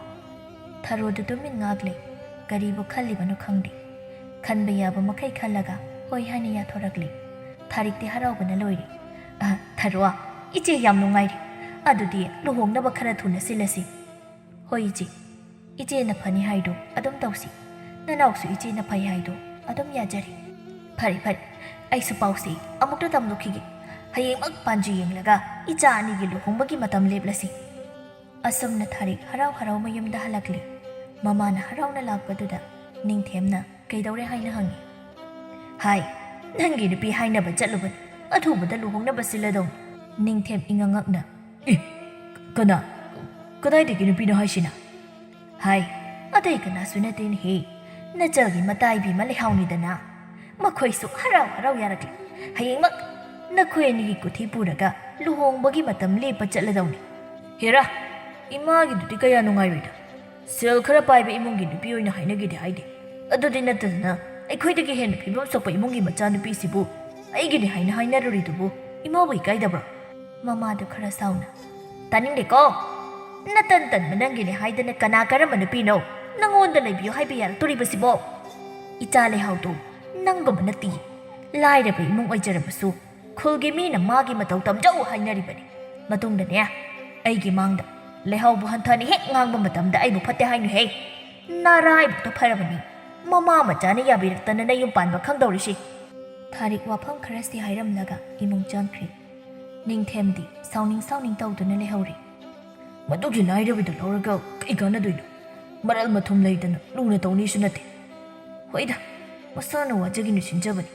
ꯊꯥꯔꯣꯗꯨ ꯇꯨꯃꯤꯟ ꯉꯥꯛꯂꯦ ꯀꯔꯤꯕꯨ ꯈꯜꯂꯤꯕꯅꯣ ꯈꯪꯗꯦ ꯈꯟꯕ ꯌꯥꯕ ꯃꯈꯩ ꯈꯜꯂꯒ ꯍꯣꯏ ꯍꯥꯏꯅ ꯌꯥꯊꯣꯔꯛꯂꯤ ꯊꯥꯔꯤꯛꯇꯤ ꯍꯔꯥꯎꯕꯅ ꯂꯣꯏꯔꯦ ꯊꯥꯔꯣ ꯏꯆꯦ ꯌꯥꯝ ꯅꯨꯡꯉꯥꯏꯔꯦ ꯑꯗꯨꯗꯤ ꯂꯨꯍꯣꯡꯅꯕ ꯈꯔ ꯊꯨꯅ ꯁꯤꯜꯂꯁꯤ ꯍꯣꯏ ꯏꯆꯦꯅ ꯐꯅꯤ ꯍꯥꯏꯗꯣ ꯑꯗꯨꯝ ꯇꯧꯁꯤ ꯅꯅꯥꯎꯁꯨ ꯏꯆꯦꯅ ꯐꯩ ꯍꯥꯏꯗꯣ ꯑꯗꯨꯝ ꯌꯥꯖꯔꯤ ꯐꯔꯦ ꯑꯩꯁꯨ ꯄꯥꯎꯁꯤ ꯑꯃꯨꯛꯇ ꯇꯝꯂꯨꯈꯤꯒꯦ ꯍꯌꯦꯡꯃꯛ ꯄꯥꯟꯖꯤ ꯌꯦꯡꯂꯒ ꯏꯆꯥ ꯑꯅꯤꯒꯤ ꯂꯨꯍꯣꯡꯕꯒꯤ ꯃꯇꯝ ꯂꯦꯞꯂꯁꯤ ꯑꯁꯨꯝꯅ ꯊꯥꯔꯤꯛ ꯍꯔꯥꯎ ꯃꯌꯨꯝꯗ ꯍꯜꯂꯛꯂꯤ ꯃꯃꯥꯅ ꯍꯔꯥꯎꯅ ꯂꯥꯛꯄꯗꯨꯗ ꯅꯤꯡꯊꯦꯝꯅ ꯀꯩꯗꯧꯔꯦ ꯍꯥꯏꯅ ꯍꯪꯉꯤ ꯍꯥꯏ ꯅꯪꯒꯤ ꯅꯨꯄꯤ ꯍꯥꯏꯅꯕ ꯆꯠꯂꯨꯕꯅꯤ ꯑꯊꯨꯕꯗ ꯂꯨꯍꯣꯡꯅꯕ ꯁꯤꯜꯂꯗꯧꯅꯤ ꯅꯤꯡꯊꯦꯝ ꯏꯉꯛꯅ ꯀꯗꯥꯏꯗꯒꯤ ꯅꯨꯄꯤꯅꯣ ꯍꯥꯏꯁꯤꯅ ꯍꯥꯏ ꯑꯇꯩ ꯀꯅꯥꯁꯨ ꯅꯠꯇꯦꯅꯦꯍꯦ ꯅꯆꯜꯒꯤ ꯃꯇꯥꯏꯕꯤ ꯑꯃ ꯂꯩꯍꯥꯎꯅꯤꯗꯅ ꯃꯈꯣꯏꯁꯨ ꯍꯔꯥꯎ ꯌꯥꯔꯛꯂꯤ ꯍꯌꯦꯡꯃꯛ ꯅꯈꯣꯏ ꯑꯅꯤꯒꯤ ꯀꯨꯊꯤ ꯄꯨꯔꯒ ꯂꯨꯍꯣꯡꯕꯒꯤ ꯃꯇꯝ ꯂꯦꯞꯄ ꯆꯠꯂꯗꯧꯅꯤ ꯍꯦꯔꯥ ꯏꯃꯥꯒꯤꯗꯨꯗꯤ ꯀꯌꯥ ꯅꯨꯡꯉꯥꯏꯔꯣꯏꯗ ꯁꯦꯜ ꯈꯔ ꯄꯥꯏꯕ ꯏꯃꯨꯡꯒꯤ ꯅꯨꯄꯤ ꯑꯣꯏꯅ ꯍꯥꯏꯅꯒꯤꯗꯤ ꯍꯥꯏꯗꯦ ꯑꯗꯨꯗꯤ ꯅꯠꯇꯗꯅ ꯑꯩꯈꯣꯏꯗꯒꯤ ꯍꯦꯟꯅ ꯐꯤꯕꯝ ꯁꯣꯛꯄ ꯏꯃꯨꯡꯒꯤ ꯃꯆꯥꯅꯨꯄꯤꯁꯤꯕꯨ ꯑꯩꯒꯤꯅꯤ ꯍꯥꯏꯅ ꯍꯥꯏꯅꯔꯨꯔꯤꯗꯨꯕꯨ ꯏꯃꯥꯕꯨ ꯏꯀꯥꯏꯗꯕ꯭ꯔꯣ ꯃꯃꯥꯗꯨ ꯈꯔ ꯁꯥꯎꯅ ꯇꯥꯅꯤꯡꯗꯦꯀꯣ ꯅꯇꯟ ꯇꯟꯕ ꯅꯪꯒꯤꯅꯤ ꯍꯥꯏꯗꯅ ꯀꯅꯥ ꯀꯔꯝꯕ ꯅꯨꯄꯤꯅꯣ ꯅꯪꯉꯣꯟꯗ ꯂꯩꯕꯤꯌꯨ ꯍꯥꯏꯕ ꯌꯥꯔꯛꯇꯣꯔꯤꯕꯁꯤꯕꯣ ꯏꯆꯥ ꯂꯩꯍꯥꯎꯗꯨ ꯅꯪꯒꯨꯝꯕ ꯅꯠꯇꯦ ꯂꯥꯏꯔꯕ ꯏꯃꯨꯡ ꯑꯣꯏꯖꯔꯕꯁꯨ ꯈꯨꯜꯒꯤ ꯃꯤꯅ ꯃꯥꯒꯤ ꯃꯇꯧ ꯇꯝꯖꯧ ꯍꯥꯏꯅꯔꯤꯕꯅꯤ ꯃꯇꯨꯡꯗꯅꯦ ꯑꯩꯒꯤ ꯃꯥꯡꯗ ꯂꯩꯍꯥꯎꯕꯨ ꯍꯟꯊꯅ ꯍꯦꯛ ꯉꯥꯡꯕ ꯃꯇꯝꯗ ꯑꯩꯕꯨ ꯐꯠꯇꯦ ꯍꯥꯏꯅꯨꯍꯦ ꯅꯔꯥꯏꯕꯛꯇꯣ ꯐꯔꯕꯅꯤ ꯃꯃꯥ ꯃꯆꯥꯅ ꯌꯥꯕꯤꯔꯛꯇꯅ ꯅꯌꯨꯝ ꯄꯥꯟꯕ ꯈꯪꯗꯧꯔꯤꯁꯤ ꯊꯥꯔꯤꯛ ꯋꯥꯐꯝ ꯈꯔꯁꯤ ꯍꯥꯏꯔꯝꯂꯒ ꯏꯃꯨꯡ ꯆꯪꯈ꯭ꯔꯤ ꯅꯤꯡꯊꯦꯝꯗꯤ ꯁꯥꯎꯅꯤꯡ ꯇꯧꯗꯨꯅ ꯂꯩꯍꯧꯔꯤ ꯃꯗꯨꯒꯤ ꯂꯥꯏꯔꯕꯤꯗꯨ ꯂꯧꯔꯒ ꯀꯩ ꯀꯥꯟꯅꯗꯣꯏꯅꯣ ꯃꯔꯜ ꯃꯊꯨꯝ ꯂꯩꯗꯅ ꯂꯨꯅ ꯇꯧꯅꯤꯁꯨ ꯅꯠꯇꯦ ꯍꯣꯏꯗ ꯃꯁꯥꯅ ꯋꯥꯖꯒꯤꯅ ꯁꯤꯟꯖꯕꯅꯤ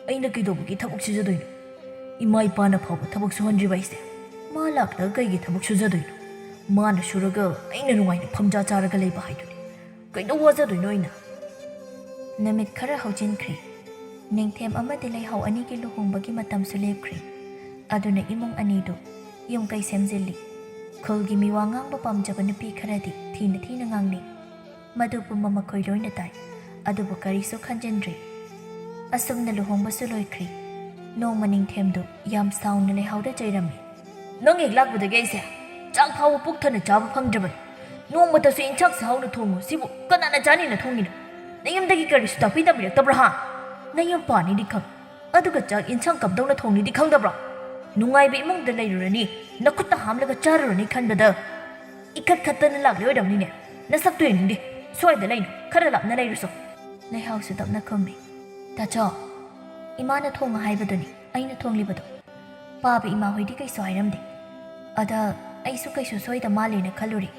ꯑꯩꯅ ꯀꯩꯗꯧꯕꯒꯤ ꯊꯕꯛ ꯁꯨꯖꯗꯣꯏꯅꯣ ꯏꯃꯥ ꯏꯄꯥꯅ ꯐꯥꯎꯕ ꯊꯕꯛ ꯁꯨꯍꯟꯗ꯭ꯔꯤꯕ ꯑꯩꯁꯦ ꯃꯥ ꯂꯥꯛꯂꯒ ꯀꯩꯒꯤ ꯊꯕꯛ ꯁꯨꯖꯗꯣꯏꯅꯣ ꯃꯥꯅ ꯁꯨꯔꯒ ꯑꯩꯅ ꯅꯨꯡꯉꯥꯏꯅ ꯐꯝꯖꯥ ꯆꯥꯔꯒ ꯂꯩꯕ ꯍꯥꯏꯗꯨꯅꯤ ꯀꯩꯗꯧ ꯋꯥꯖꯗꯣꯏꯅꯣ ꯑꯩꯅ ꯅꯨꯃꯤꯠ ꯈꯔ ꯍꯧꯖꯤꯟꯈ꯭ꯔꯦ ꯅꯤꯡꯊꯦꯝ ꯑꯃꯗꯤ ꯂꯩꯍꯥꯎ ꯑꯅꯤꯒꯤ ꯂꯨꯍꯣꯡꯕꯒꯤ ꯃꯇꯝꯁꯨ ꯂꯦꯞꯈ꯭ꯔꯦ ꯑꯗꯨꯅ ꯏꯃꯨꯡ ꯑꯅꯤꯗꯨ ꯌꯨꯝ ꯀꯩ ꯁꯦꯝꯖꯤꯜꯂꯤ ꯈꯨꯜꯒꯤ ꯃꯤꯋꯥ ꯉꯥꯡꯕ ꯄꯥꯝꯖꯕ ꯅꯨꯄꯤ ꯈꯔꯗꯤ ꯊꯤꯅ ꯉꯥꯡꯅꯩ ꯃꯗꯨ ꯄꯨꯝꯕ ꯃꯈꯣꯏ ꯂꯣꯏꯅ ꯇꯥꯏ ꯑꯗꯨꯕꯨ ꯀꯔꯤꯁꯨ ꯈꯟꯖꯤꯟꯗ꯭ꯔꯦ ꯑꯁꯨꯝꯅ ꯂꯨꯍꯣꯡꯕꯁꯨ ꯂꯣꯏꯈ꯭ꯔꯦ ꯅꯣꯡꯃ ꯅꯤꯡꯊꯦꯝꯗꯨ ꯌꯥꯝ ꯁꯥꯎꯅ ꯂꯩꯍꯥꯎꯗ ꯆꯩꯔꯝꯃꯤ ꯅꯪ ꯍꯦꯛ ꯂꯥꯛꯄꯗꯒꯤ ꯑꯩꯁꯦ ꯆꯥꯛ ꯐꯥꯎꯕ ꯄꯨꯛ ꯊꯟꯅ ꯆꯥꯕ ꯐꯪꯗ꯭ꯔꯕꯅꯤ ꯅꯣꯡꯃꯇꯁꯨ ꯏꯟꯁꯥꯡ ꯍꯥꯎꯅ ꯊꯣꯡꯉꯨ ꯁꯤꯕꯨ ꯀꯅꯥꯅ ꯆꯥꯅꯤꯅ ꯊꯣꯡꯉꯤꯅꯣ ꯅꯌꯨꯝꯗꯒꯤ ꯀꯔꯤꯁꯨ ꯇꯥꯛꯄꯤ ꯇꯝꯕꯤꯔꯛꯇꯕ꯭ꯔꯥ ꯍꯥ ꯅꯌꯨꯝ ꯄꯥꯅꯤꯗꯤ ꯈꯪ ꯑꯗꯨꯒ ꯆꯥꯛ ꯏꯟꯁꯥꯡ ꯀꯝꯗꯧꯅ ꯊꯣꯡꯅꯤꯗꯤ ꯈꯪꯗꯕ꯭ꯔꯥ ꯅꯨꯡꯉꯥꯏꯕ ꯏꯃꯨꯡꯗ ꯂꯩꯔꯨꯔꯅꯤ ꯅꯈꯨꯠꯇ ꯍꯥꯝꯂꯒ ꯆꯥꯔꯨꯔꯅꯤ ꯈꯟꯕꯗ ꯏꯈꯠ ꯈꯠꯇꯅ ꯂꯥꯛꯂꯤ ꯑꯣꯏꯔꯝꯅꯤꯅꯦ ꯅꯁꯛꯇꯨ ꯌꯦꯡꯅꯤꯡꯗꯦ ꯁ꯭ꯋꯥꯏꯗ ꯂꯩꯅꯨ ꯈꯔ ꯂꯥꯞꯅ ꯂꯩꯔꯨꯁꯣ ꯂꯩꯍꯥꯎꯁꯨ ꯇꯞꯅ ꯈꯨꯝꯃꯤ ꯇꯥꯆꯧ ꯏꯃꯥꯅ ꯊꯣꯡꯉ ꯍꯥꯏꯕꯗꯨꯅꯤ ꯑꯩꯅ ꯊꯣꯡꯂꯤꯕꯗꯣ ꯄꯥꯕ ꯏꯃꯥ ꯍꯣꯏꯗꯤ ꯀꯩꯁꯨ ꯍꯥꯏꯔꯝꯗꯦ ꯑꯗ ꯑꯩꯁꯨ ꯀꯩꯁꯨ ꯁꯣꯏꯗ ꯃꯥꯜꯂꯦꯅ ꯈꯜꯂꯨꯔꯤ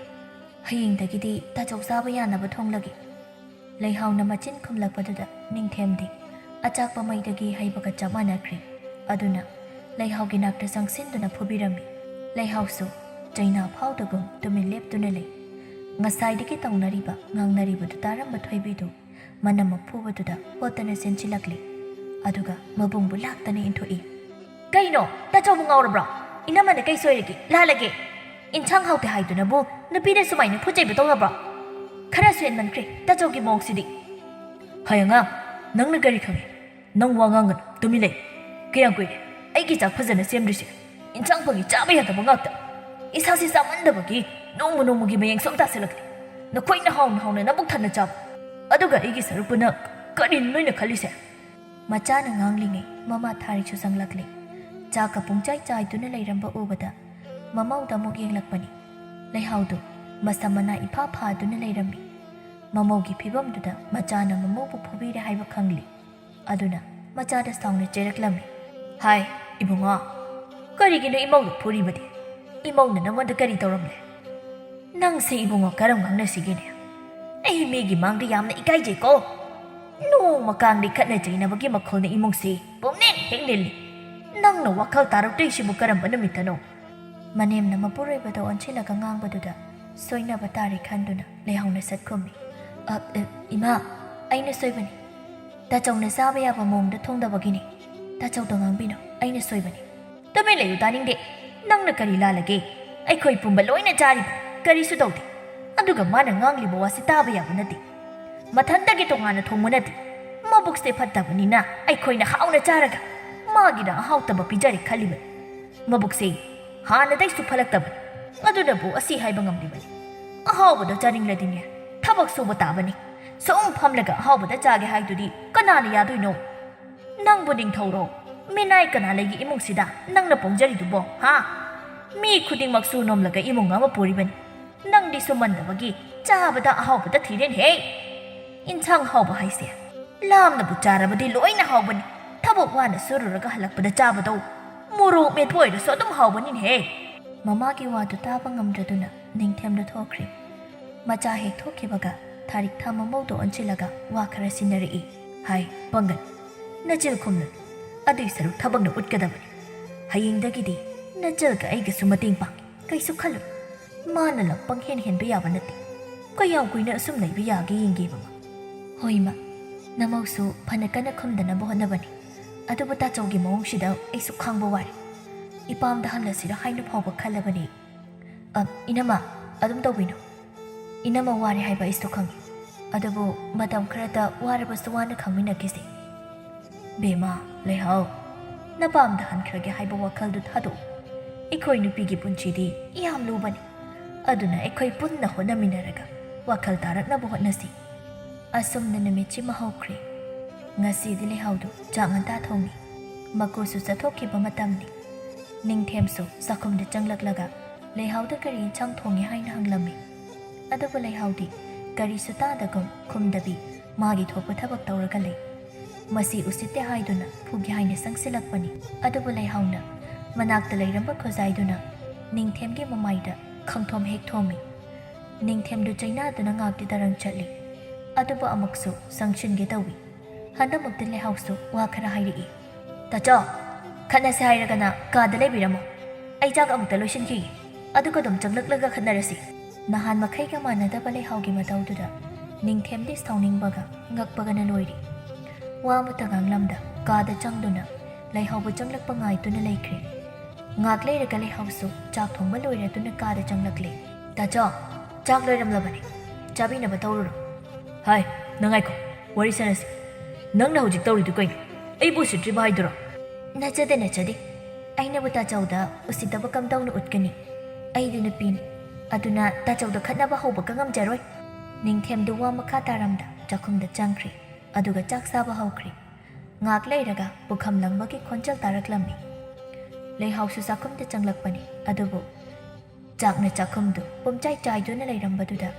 ꯍꯌꯦꯡꯗꯒꯤꯗꯤ ꯇꯥꯆꯧ ꯆꯥꯕ ꯌꯥꯅꯕ ꯊꯣꯡꯂꯒꯦ ꯂꯩꯍꯥꯎꯅ ꯃꯆꯤꯟ ꯈꯨꯝꯂꯛꯄꯗꯨꯗ ꯅꯤꯡꯊꯦꯝꯗꯤ ꯑꯆꯥꯛꯄ ꯃꯩꯗꯒꯤ ꯍꯩꯕꯒ ꯆꯞ ꯃꯥꯟꯅꯈ꯭ꯔꯦ ꯑꯗꯨꯅ ꯂꯩꯍꯥꯎꯒꯤ ꯅꯥꯛꯇ ꯆꯪꯁꯤꯟꯗꯨꯅ ꯐꯨꯕꯤꯔꯝꯃꯤ ꯂꯩꯍꯥꯎꯁꯨ ꯆꯩꯅꯥ ꯐꯥꯎꯗꯒꯨꯝ ꯇꯨꯃꯤꯟ ꯂꯦꯞꯇꯨꯅ ꯂꯩ ꯉꯁꯥꯏꯗꯒꯤ ꯇꯧꯅꯔꯤꯕ ꯉꯥꯡꯅꯔꯤꯕꯗꯨ ꯇꯥꯔꯝꯕ ꯊꯣꯏꯕꯤꯗꯨ ꯃꯅꯝꯃꯛ ꯐꯨꯕꯗꯨꯗ ꯍꯣꯠꯇꯅ ꯆꯦꯟꯁꯤꯜꯂꯛꯂꯤ ꯑꯗꯨꯒ ꯃꯕꯨꯡꯕꯨ ꯂꯥꯛꯇꯅ ꯏꯟꯊꯣꯛꯏ ꯀꯩꯅꯣ ꯇꯥꯆꯧꯕꯨ ꯉꯥꯎꯔꯕ꯭ꯔꯣ ꯏꯅꯝꯃꯅ ꯀꯩ ꯁꯣꯏꯔꯒꯦ ꯂꯥꯜꯂꯒꯦ ꯏꯟꯁꯥꯡ ꯍꯥꯎꯇꯦ ꯍꯥꯏꯗꯨꯅꯕꯨ ꯅꯨꯄꯤꯅ ꯁꯨꯃꯥꯏꯅ ꯐꯨꯆꯩꯕ ꯇꯧꯅꯕ꯭ꯔꯣ ꯈꯔꯁꯨ ꯍꯦꯟꯃꯟꯈ꯭ꯔꯦ ꯇꯥꯆꯧꯒꯤ ꯃꯑꯣꯡꯁꯤꯗꯤ ꯍꯩ ꯑꯉꯥꯡ ꯅꯪꯅ ꯀꯔꯤ ꯈꯪꯉꯤ ꯅꯪ ꯋꯥ ꯉꯥꯡꯒꯅꯨ ꯇꯨꯃꯤꯟ ꯂꯩ ꯀꯌꯥꯝ ꯀꯨꯏꯔꯦ ꯑꯩꯒꯤ ꯆꯥꯛ ꯐꯖꯅ ꯁꯦꯝꯗ꯭ꯔꯤꯁꯦ ꯏꯟꯁꯥꯡ ꯐꯪꯉꯤ ꯆꯥꯕ ꯌꯥꯗꯕ ꯉꯥꯛꯇ ꯏꯁꯥꯁꯤ ꯆꯥꯃꯟꯗꯕꯒꯤ ꯅꯣꯡꯃꯒꯤ ꯃꯌꯦꯡ ꯁꯨꯝ ꯇꯥꯁꯤꯜꯂꯛꯂꯤ ꯅꯈꯣꯏꯅ ꯍꯥꯎꯅ ꯅꯕꯨꯛ ꯊꯟꯅ ꯆꯥꯕ ꯑꯗꯨꯒ ꯑꯩꯒꯤ ꯁꯔꯨꯛꯄꯨꯅ ꯀꯔꯤꯅꯣ ꯅꯣꯏꯅ ꯈꯜꯂꯤꯁꯦ ꯃꯆꯥꯅ ꯉꯥꯡꯂꯤꯉꯩ ꯃꯃꯥ ꯊꯥꯔꯤꯁꯨ ꯆꯪꯂꯛꯂꯤ ꯆꯥꯛꯀ ꯄꯨꯡꯆꯥꯏ ꯆꯥꯏꯗꯨꯅ ꯂꯩꯔꯝꯕ ꯎꯕꯗ ꯃꯃꯧꯗ ꯑꯃꯨꯛ ꯌꯦꯡꯂꯛꯄꯅꯤ ꯂꯩꯍꯥꯎꯗꯨ ꯃꯁꯝ ꯃꯅꯥ ꯏꯐꯥ ꯐꯥꯗꯨꯅ ꯂꯩꯔꯝꯃꯤ ꯃꯃꯧꯒꯤ ꯐꯤꯕꯝꯗꯨꯗ ꯃꯆꯥꯅ ꯃꯃꯧꯕꯨ ꯐꯨꯕꯤꯔꯦ ꯍꯥꯏꯕ ꯈꯪꯂꯤ ꯑꯗꯨꯅ ꯃꯆꯥꯗ ꯁꯥꯎꯅ ꯆꯩꯔꯛꯂꯝꯃꯤ ꯍꯥꯏ ꯏꯕꯨꯡꯉꯣ ꯀꯔꯤꯒꯤꯅꯣ ꯏꯃꯧꯗ ꯐꯨꯔꯤꯕꯗꯤ ꯏꯃꯧꯅ ꯅꯪꯉꯣꯟꯗ ꯀꯔꯤ ꯇꯧꯔꯝꯂꯦ ꯅꯪꯁꯦ ꯏꯕꯨꯡꯉꯣ ꯀꯔꯝ ꯉꯥꯡꯅꯁꯤꯒꯦꯅꯦ ꯑꯩ ꯃꯤꯒꯤ ꯃꯥꯡꯗ ꯌꯥꯝꯅ ꯏꯀꯥꯏꯖꯩꯀꯣ ꯅꯣꯡꯃ ꯀꯥꯡꯗꯤ ꯈꯠꯅ ꯆꯩꯅꯕꯒꯤ ꯃꯈꯣꯜꯅ ꯏꯃꯨꯡꯁꯤ ꯄꯨꯝꯅꯦꯛ ꯍꯦꯛ ꯅꯤꯜꯂꯤ ꯅꯪꯅ ꯋꯥꯈꯜ ꯇꯥꯔꯛꯇ꯭ꯔꯤꯁꯤꯕꯨ ꯀꯔꯝꯕ ꯅꯨꯃꯤꯠꯇꯅꯣ ꯃꯅꯦꯝꯅ ꯃꯄꯨꯔꯣꯏꯕꯗ ꯑꯣꯟꯁꯤꯜꯂꯒ ꯉꯥꯡꯕꯗꯨꯗ ꯁꯣꯏꯅꯕ ꯇꯥꯔꯦ ꯈꯟꯗꯨꯅ ꯂꯩꯍꯥꯎꯅ ꯁꯠ ꯈꯨꯝꯃꯤ ꯏꯃꯥ ꯑꯩꯅ ꯁꯣꯏꯕꯅꯤ ꯇꯥꯆꯧꯅ ꯆꯥꯕ ꯌꯥꯕ ꯃꯑꯣꯡꯗ ꯊꯣꯡꯗꯕꯒꯤꯅꯤ ꯇꯥꯆꯧꯗ ꯉꯥꯡꯕꯤꯅꯣ ꯑꯩꯅ ꯁꯣꯏꯕꯅꯤ ꯇꯨꯃꯤꯟ ꯂꯩꯌꯨ ꯇꯥꯅꯤꯡꯗꯦ ꯅꯪꯅ ꯀꯔꯤ ꯂꯥꯜꯂꯒꯦ ꯑꯩꯈꯣꯏ ꯄꯨꯝꯕ ꯂꯣꯏꯅ ꯆꯥꯔꯤꯕ ꯀꯔꯤꯁꯨ ꯇꯧꯗꯦ ꯑꯗꯨꯒ ꯃꯥꯅ ꯉꯥꯡꯂꯤꯕ ꯋꯥꯁꯤ ꯇꯥꯕ ꯌꯥꯕ ꯅꯠꯇꯦ ꯃꯊꯟꯇꯒꯤ ꯇꯣꯉꯥꯟꯅ ꯊꯣꯡꯕ ꯅꯠꯇꯦ ꯃꯕꯨꯛꯁꯦ ꯐꯠꯇꯕꯅꯤ나 ꯑꯩꯈꯣꯏꯅ ꯍꯥꯎꯅ ꯆꯥꯔꯒ ꯃꯥꯒꯤꯅ ꯑꯍꯥꯎꯇꯕ ꯄꯤꯖꯔꯦ ꯈꯜꯂꯤꯕꯅꯤ ꯃꯕꯨꯛꯁꯦ ꯍꯥꯟꯅꯗꯩꯁꯨ ꯐꯠꯂꯛꯇꯕꯅꯤ ꯑꯗꯨꯅꯕꯨ ꯑꯁꯤ ꯍꯥꯏꯕ ꯉꯝꯂꯤꯕꯅꯤ ꯑꯍꯥꯎꯕꯗ ꯆꯥꯅꯤꯡꯂꯗꯤꯅꯦ ꯊꯕꯛ ꯁꯨꯕ ꯇꯥꯕꯅꯤ ꯁꯨꯝ ꯐꯝꯂꯒ ꯑꯍꯥꯎꯕꯗ ꯆꯥꯒꯦ ꯍꯥꯏꯗꯨꯗꯤ ꯀꯅꯥꯅ ꯌꯥꯗꯣꯏꯅꯣ ꯅꯪꯕꯨ ꯅꯤꯡꯊꯧꯔꯣ ꯃꯤꯅꯥꯏ ꯀꯅꯥ ꯂꯩꯒꯤ ꯏꯃꯨꯡꯁꯤꯗ ꯅꯪꯅ ꯄꯣꯡꯖꯔꯤꯗꯨꯕꯣ ꯍꯥ ꯃꯤ ꯈꯨꯗꯤꯡꯃꯛꯁꯨ ꯅꯣꯝꯂꯒ ꯏꯃꯨꯡ ꯑꯃ ꯄꯨꯔꯤꯕꯅꯤ ꯅꯪꯗꯤ ꯁꯨꯃꯟꯗꯕꯒꯤ ꯆꯥꯕꯗ ꯑꯍꯥꯎꯕꯗ ꯊꯤꯔꯦꯅꯦꯍꯦ ꯏꯟꯁꯥꯡ ꯍꯥꯎꯕ ꯍꯥꯏꯁꯦ ꯂꯥꯝꯅꯕꯨ ꯆꯥꯔꯕꯗꯤ ꯂꯣꯏꯅ ꯍꯥꯎꯕꯅꯤ ꯊꯕꯛ ꯋꯥꯅ ꯁꯨꯔꯨꯔꯒ ꯍꯜꯂꯛꯄꯗ ꯆꯥꯕꯗꯣ ꯃꯣꯔꯣꯛ ꯃꯦꯠꯄ ꯑꯣꯏꯔꯁꯨ ꯑꯗꯨꯝ ꯍꯥꯎꯕꯅꯤꯅꯦꯍꯦ ꯃꯃꯥꯒꯤ ꯋꯥꯗꯨ ꯇꯥꯕ ꯉꯝꯗ꯭ꯔꯗꯨꯅ ꯅꯤꯡꯊꯦꯝꯗ ꯊꯣꯛꯈ꯭ꯔꯦ ꯃꯆꯥ ꯍꯦꯛ ꯊꯣꯛꯈꯤꯕꯒ ꯊꯥꯔꯤꯛ ꯊꯥ ꯃꯃꯧꯗ ꯑꯣꯟꯁꯤꯜꯂꯒ ꯋꯥ ꯈꯔ ꯁꯤꯟꯅꯔꯛꯏ ꯍꯥꯏ ꯄꯪꯒꯟ ꯅꯆꯤꯜ ꯈꯨꯝꯂꯨ ꯑꯗꯨꯏ ꯁꯔꯨꯛ ꯊꯕꯛꯅ ꯎꯠꯀꯗꯕꯅꯤ ꯍꯌꯦꯡꯗꯒꯤꯗꯤ ꯅꯆꯜꯒ ꯑꯩꯒꯁꯨ ꯃꯇꯦꯡ ꯄꯥꯡꯉꯤ ꯀꯩꯁꯨ ꯈꯜꯂꯨ ꯃꯥꯅ ꯂꯝ ꯄꯪꯍꯦꯟ ꯍꯦꯟꯕ ꯌꯥꯕ ꯅꯠꯇꯦ ꯀꯌꯥꯝ ꯀꯨꯏꯅ ꯑꯁꯨꯝ ꯂꯩꯕ ꯌꯥꯒꯦ ꯌꯦꯡꯒꯦꯕ ꯍꯣꯏ ꯏꯃꯥ ꯅꯃꯧꯁꯨ ꯐꯅ ꯀꯟꯅ ꯈꯨꯝꯗꯅꯕ ꯍꯣꯠꯅꯕꯅꯤ ꯑꯗꯨꯕꯨ ꯇꯥꯆꯧꯒꯤ ꯃꯑꯣꯡꯁꯤꯗ ꯑꯩꯁꯨ ꯈꯥꯡꯕ ꯋꯥꯔꯦ ꯏꯄꯥꯝꯗ ꯍꯜꯂꯁꯤꯔ ꯍꯥꯏꯅ ꯐꯥꯎꯕ ꯈꯜꯂꯕꯅꯤ ꯏꯅꯝꯃ ꯑꯗꯨꯝ ꯇꯧꯕꯤꯅꯣ ꯏꯅꯝꯃ ꯋꯥꯔꯦ ꯍꯥꯏꯕ ꯑꯩꯁꯨ ꯈꯪꯉꯤ ꯑꯗꯨꯕꯨ ꯃꯇꯝ ꯈꯔꯗ ꯋꯥꯔꯕꯁꯨ ꯋꯥꯅ ꯈꯪꯃꯤꯟꯅꯈꯤꯁꯤ ꯕꯦꯃꯥ ꯂꯩꯍꯥꯎ ꯅꯄꯥꯝꯗ ꯍꯟꯈ꯭ꯔꯒꯦ ꯍꯥꯏꯕ ꯋꯥꯈꯜꯗꯨ ꯊꯥꯗꯣꯛꯎ ꯑꯩꯈꯣꯏ ꯅꯨꯄꯤꯒꯤ ꯄꯨꯟꯁꯤꯗꯤ ꯌꯥꯝ ꯂꯨꯕꯅꯤ ꯑꯗꯨꯅ ꯑꯩꯈꯣꯏ ꯄꯨꯟꯅ ꯍꯣꯠꯅꯃꯤꯟꯅꯔꯒ ꯋꯥꯈꯜ ꯇꯥꯔꯛꯅꯕ ꯍꯣꯠꯅꯁꯤ ꯑꯁꯨꯝꯅ ꯅꯨꯃꯤꯠꯁꯤꯃ ꯍꯧꯈ꯭ꯔꯦ ꯉꯁꯤꯗꯤ ꯂꯩꯍꯥꯎꯗꯨ ꯆꯥꯛ ꯉꯟꯇꯥ ꯊꯣꯡꯉꯤ ꯃꯀꯨꯁꯨ ꯆꯠꯊꯣꯛꯈꯤꯕ ꯃꯇꯝꯅꯤ ꯅꯤꯡꯊꯦꯝꯁꯨ ꯆꯥꯛꯈꯨꯝꯗ ꯆꯪꯂꯛꯂꯒ ꯂꯩꯍꯥꯎꯗ ꯀꯔꯤ ꯏꯟꯁꯥꯡ ꯊꯣꯡꯉꯤ ꯍꯥꯏꯅ ꯍꯪꯂꯝꯃꯤ ꯑꯗꯨꯕꯨ ꯂꯩꯍꯥꯎꯗꯤ ꯀꯔꯤꯁꯨ ꯇꯥꯗꯒꯨꯝ ꯈꯨꯝꯗꯕꯤ ꯃꯥꯒꯤ ꯊꯣꯛꯄ ꯊꯕꯛ ꯇꯧꯔꯒ ꯂꯩ ꯃꯁꯤ ꯎꯁꯤꯠꯇꯦ ꯍꯥꯏꯗꯨꯅ ꯐꯨꯒꯦ ꯍꯥꯏꯅ ꯆꯪꯁꯤꯜꯂꯛꯄꯅꯤ ꯑꯗꯨꯕꯨ ꯂꯩꯍꯥꯎꯅ ꯃꯅꯥꯛꯇ ꯂꯩꯔꯝꯕ ꯈꯨꯖꯥꯏꯗꯨꯅ ꯅꯤꯡꯊꯦꯝꯒꯤ ꯃꯃꯥꯏꯗ ꯈꯪꯊꯣꯝ ꯍꯦꯛ ꯊꯣꯝꯃꯤ ꯅꯤꯡꯊꯦꯝꯗꯨ ꯆꯩꯅꯥꯗꯨꯅ ꯉꯥꯛꯇꯤ ꯇꯔꯪ ꯆꯠꯂꯤ ꯑꯗꯨꯕꯨ ꯑꯃꯨꯛꯁꯨ ꯆꯪꯁꯤꯟꯒꯦ ꯇꯧꯏ ꯍꯟꯗꯛꯃꯛꯇꯤ ꯂꯩꯍꯥꯎꯁꯨ ꯋꯥ ꯈꯔ ꯍꯥꯏꯔꯛꯏ꯫ ꯇꯥꯆꯧ, ꯈꯠꯅꯁꯦ ꯍꯥꯏꯔꯒꯅ ꯀꯥꯗ ꯂꯩꯕꯤꯔꯝꯃꯣ, ꯑꯩ ꯆꯥꯛ ꯑꯃꯨꯛꯇ ꯂꯣꯏꯁꯤꯟꯈꯤꯒꯦ, ꯑꯗꯨꯒ ꯑꯗꯨꯝ ꯆꯪꯂꯛꯂꯒ ꯈꯠꯅꯔꯁꯤ꯫ ꯅꯍꯥꯟ ꯃꯈꯩꯒ ꯃꯥꯟꯅꯗꯕ ꯂꯩꯍꯥꯎꯒꯤ ꯃꯇꯧꯗꯨꯗ ꯅꯤꯡꯊꯦꯝꯗꯤ ꯁꯥꯎꯅꯤꯡꯕꯒ ꯉꯛꯄꯒꯅ ꯂꯣꯏꯔꯤ꯫ ꯋꯥ ꯑꯃꯠꯇ ꯉꯥꯡꯂꯝꯗ ꯀꯥꯗ ꯆꯪꯗꯨꯅ ꯂꯩꯍꯥꯎꯕꯨ ꯆꯪꯂꯛꯄ ꯉꯥꯏꯗꯨꯅ ꯂꯩꯈ꯭ꯔꯦ꯫ ꯉꯥꯛ ꯂꯩꯔꯒ ꯂꯩꯍꯥꯎꯁꯨ ꯆꯥꯛ ꯊꯣꯡꯕ ꯂꯣꯏꯔꯗꯨꯅ ꯀꯥꯗ ꯆꯪꯂꯛꯂꯦ꯫ ꯇꯥꯆꯧ, ꯆꯥꯛ ꯂꯣꯏꯔꯝꯂꯕꯅꯤ, ꯆꯥꯕꯤꯅꯕ ꯇꯧꯔꯨꯔꯣ꯫ ꯍꯥꯏ, ꯅꯪ ꯉꯥꯏꯈꯣ, ꯋꯥꯔꯤ ꯁꯥꯟꯅꯁꯤ꯫ ꯅꯪꯅ ꯍꯧꯖꯤꯛ ꯇꯧꯔꯤꯗꯨ ꯀꯩꯅꯣ? ꯑꯩꯕꯨ ꯎꯁꯤꯠꯇ꯭ꯔꯤꯕ ꯍꯥꯏꯗꯨꯔꯣ? ꯅꯆꯗꯦ, ꯑꯩꯅꯕꯨ ꯇꯥꯆꯧꯗ ꯎꯁꯤꯠꯇꯕ ꯀꯝꯗꯧꯅ ꯎꯠꯀꯅꯤ? ꯑꯩꯗꯤ ꯅꯨꯄꯤꯅꯤ, ꯑꯗꯨꯅ ꯇꯥꯆꯧꯗ ꯈꯠꯅꯕ ꯍꯧꯕꯒ ꯉꯝꯖꯔꯣꯏ꯫ ꯅꯤꯡꯊꯦꯝꯗꯨ ꯋꯥ ꯃꯈꯥ ꯇꯥꯔꯝꯗ ꯆꯥꯛꯈꯨꯝꯗ ꯆꯪꯈ꯭ꯔꯦ, ꯑꯗꯨꯒ ꯆꯥꯛ ꯆꯥꯕ ꯍꯧꯈ꯭ꯔꯦ꯫ ꯉꯥꯛ ꯂꯩꯔꯒ ꯄꯨꯈꯝ ꯂꯪꯕꯒꯤ ꯈꯣꯟꯖꯦꯜ ꯇꯥꯔꯛꯂꯝꯃꯤ꯫ ꯂꯩꯍꯥꯎꯁꯨ ꯆꯥꯛꯈꯨꯝꯗ ꯆꯪꯂꯛꯄꯅꯤ, ꯑꯗꯨꯕꯨ ꯆꯥꯛꯅ ꯆꯥꯛꯈꯨꯝꯗꯨ ꯄꯨꯝꯆꯥꯏ ꯆꯥꯏꯗꯨꯅ ꯂꯩꯔꯝꯕꯗꯨꯗ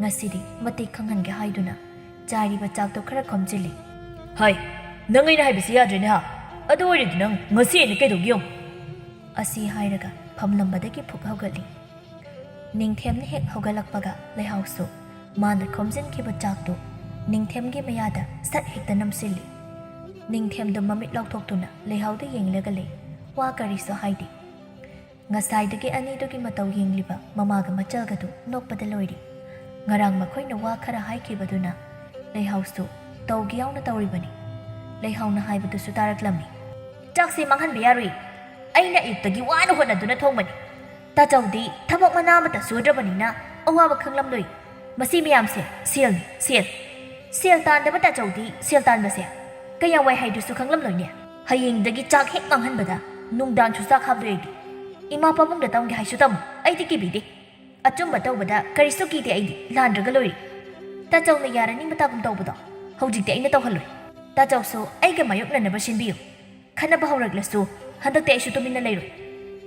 ꯉꯁꯤꯗꯤ ꯃꯇꯤꯛ ꯈꯪꯍꯟꯒꯦ ꯍꯥꯏꯗꯨꯅ ꯆꯥꯏꯔꯤꯕ ꯆꯥꯛꯇꯣ ꯈꯔ ꯈꯣꯝꯖꯤꯜꯂꯤ꯫ ꯍꯥꯏ, ꯅꯪ ꯑꯩꯅ ꯍꯥꯏꯕꯁꯤ ꯌꯥꯗ꯭ꯔꯦꯅꯦ ꯍꯥ? ꯑꯗꯨ ꯑꯣꯏꯔꯗꯤ ꯅꯪ ꯉꯁꯤ ꯑꯩꯅ ꯀꯩꯗꯧꯒꯦ ꯌꯦꯡꯉꯨ꯫ ꯑꯁꯤ ꯍꯥꯏꯔꯒ ꯐꯝꯂꯝꯕꯗꯒꯤ ꯐꯨꯛ ꯍꯧꯒꯠꯂꯤ꯫ ꯅꯤꯡꯊꯦꯝꯅ ꯍꯦꯛ ꯍꯧꯒꯠꯂꯛꯄꯒ ꯂꯩꯍꯥꯎꯁꯨ ꯃꯥꯅ ꯈꯣꯝꯖꯤꯟꯈꯤꯕ ꯆꯥꯛꯇꯨ ꯅꯤꯡꯊꯦꯝꯒꯤ ꯃꯌꯥꯗ ꯁꯠ ꯍꯦꯛꯇ ꯅꯝꯁꯤꯜꯂꯤ꯫ ꯅꯤꯡꯊꯦꯝꯗꯨ ꯃꯃꯤꯠ ꯂꯥꯎꯊꯣꯛꯇꯨꯅ ꯂꯩꯍꯥꯎꯗ ꯌꯦꯡꯂꯒ ꯂꯩ, ꯋꯥ ꯀꯔꯤꯁꯨ ꯍꯥꯏꯗꯦ꯫ ꯉꯁꯥꯏꯗꯒꯤ ꯑꯅꯤꯗꯨꯒꯤ ꯃꯇꯧ ꯌꯦꯡꯂꯤꯕ ꯃꯃꯥꯒ ꯃꯆꯜꯒꯗꯨ ꯅꯣꯛꯄꯗ ꯂꯣꯏꯔꯤ꯫ ꯉꯔꯥꯡ ꯃꯈꯣꯏꯅ ꯋꯥ ꯈꯔ ꯍꯥꯏꯈꯤꯕꯗꯨꯅ ꯂꯩꯍꯥꯎꯁꯨ ꯇꯧꯒꯦ ꯌꯥꯎꯅ ꯇꯧꯔꯤꯕꯅꯤ꯫ ꯂꯩꯍꯥꯎꯅ ꯍꯥꯏꯕꯗꯨꯁꯨ ꯇꯥꯔꯛꯂꯝꯃꯤ꯫ ꯆꯥꯛꯁꯦ ꯃꯥꯡꯍꯟꯕ ꯌꯥꯔꯣꯏ, ꯑꯩꯅ ꯑꯌꯨꯛꯇꯒꯤ ꯋꯥꯅ ꯍꯣꯠꯅꯗꯨꯅ ꯊꯣꯡꯕꯅꯤ꯫ ꯇꯥꯆꯧꯗꯤ ꯊꯕꯛ ꯃꯅꯥ ꯑꯃꯠꯇ ꯁꯨꯗ꯭ꯔꯕꯅꯤꯅ ꯑꯋꯥꯕ ꯈꯪꯂꯝꯂꯣꯏ꯫ ꯃꯁꯤ ꯃꯌꯥꯝꯁꯦ ꯁꯦꯜꯅꯤ, ꯁꯦꯜ꯫ ꯁꯦꯜ ꯇꯥꯟꯗꯕ ꯇꯥꯆꯧꯗꯤ ꯁꯦꯜ ꯇꯥꯟꯕꯁꯦ ꯀꯌꯥ ꯋꯥꯏ ꯍꯥꯏꯗꯨꯁꯨ ꯈꯪꯂꯝꯂꯣꯏꯅꯦ꯫ ꯍꯌꯦꯡꯗꯒꯤ ꯆꯥꯛ ꯍꯦꯛ ꯃꯥꯡꯍꯟꯕꯗ ꯅꯨꯡꯗꯥꯡꯁꯨ ꯆꯥꯛ ꯍꯥꯞꯂꯣꯏ ꯑꯩꯗꯤ꯫ ꯏꯃꯥ ꯄꯥꯕꯨꯡꯗ ꯇꯝꯒꯦ ꯍꯥꯏꯁꯨ ꯇꯝꯃꯨ, ꯑꯩꯗꯤ ꯀꯤꯕꯤꯗꯦ꯫ ꯑꯆꯨꯝꯕ ꯇꯧꯕꯗ ꯀꯔꯤꯁꯨ ꯀꯤꯗꯦ ꯑꯩꯗꯤ, ꯂꯥꯟꯗ꯭ꯔꯒ ꯂꯣꯏꯔꯤ꯫ ꯇꯥꯆꯧꯅ ꯌꯥꯔꯅꯤ ꯃꯇꯥꯒꯨꯝ ꯇꯧꯕꯗꯣ ꯍꯧꯖꯤꯛꯇꯤ ꯑꯩꯅ ꯇꯧꯍꯜꯂꯣꯏ꯫ ꯇꯥꯆꯧꯁꯨ ꯑꯩꯒ ꯃꯥꯌꯣꯛꯅꯅꯕ ꯁꯤꯟꯕꯤꯌꯨ꯫ ꯈꯠꯅꯕ ꯍꯧꯔꯛꯂꯁꯨ ꯍꯟꯗꯛꯇꯤ ꯑꯩꯁꯨ ꯇꯨꯃꯤꯟꯅ ꯂꯩꯔꯣꯏ꯫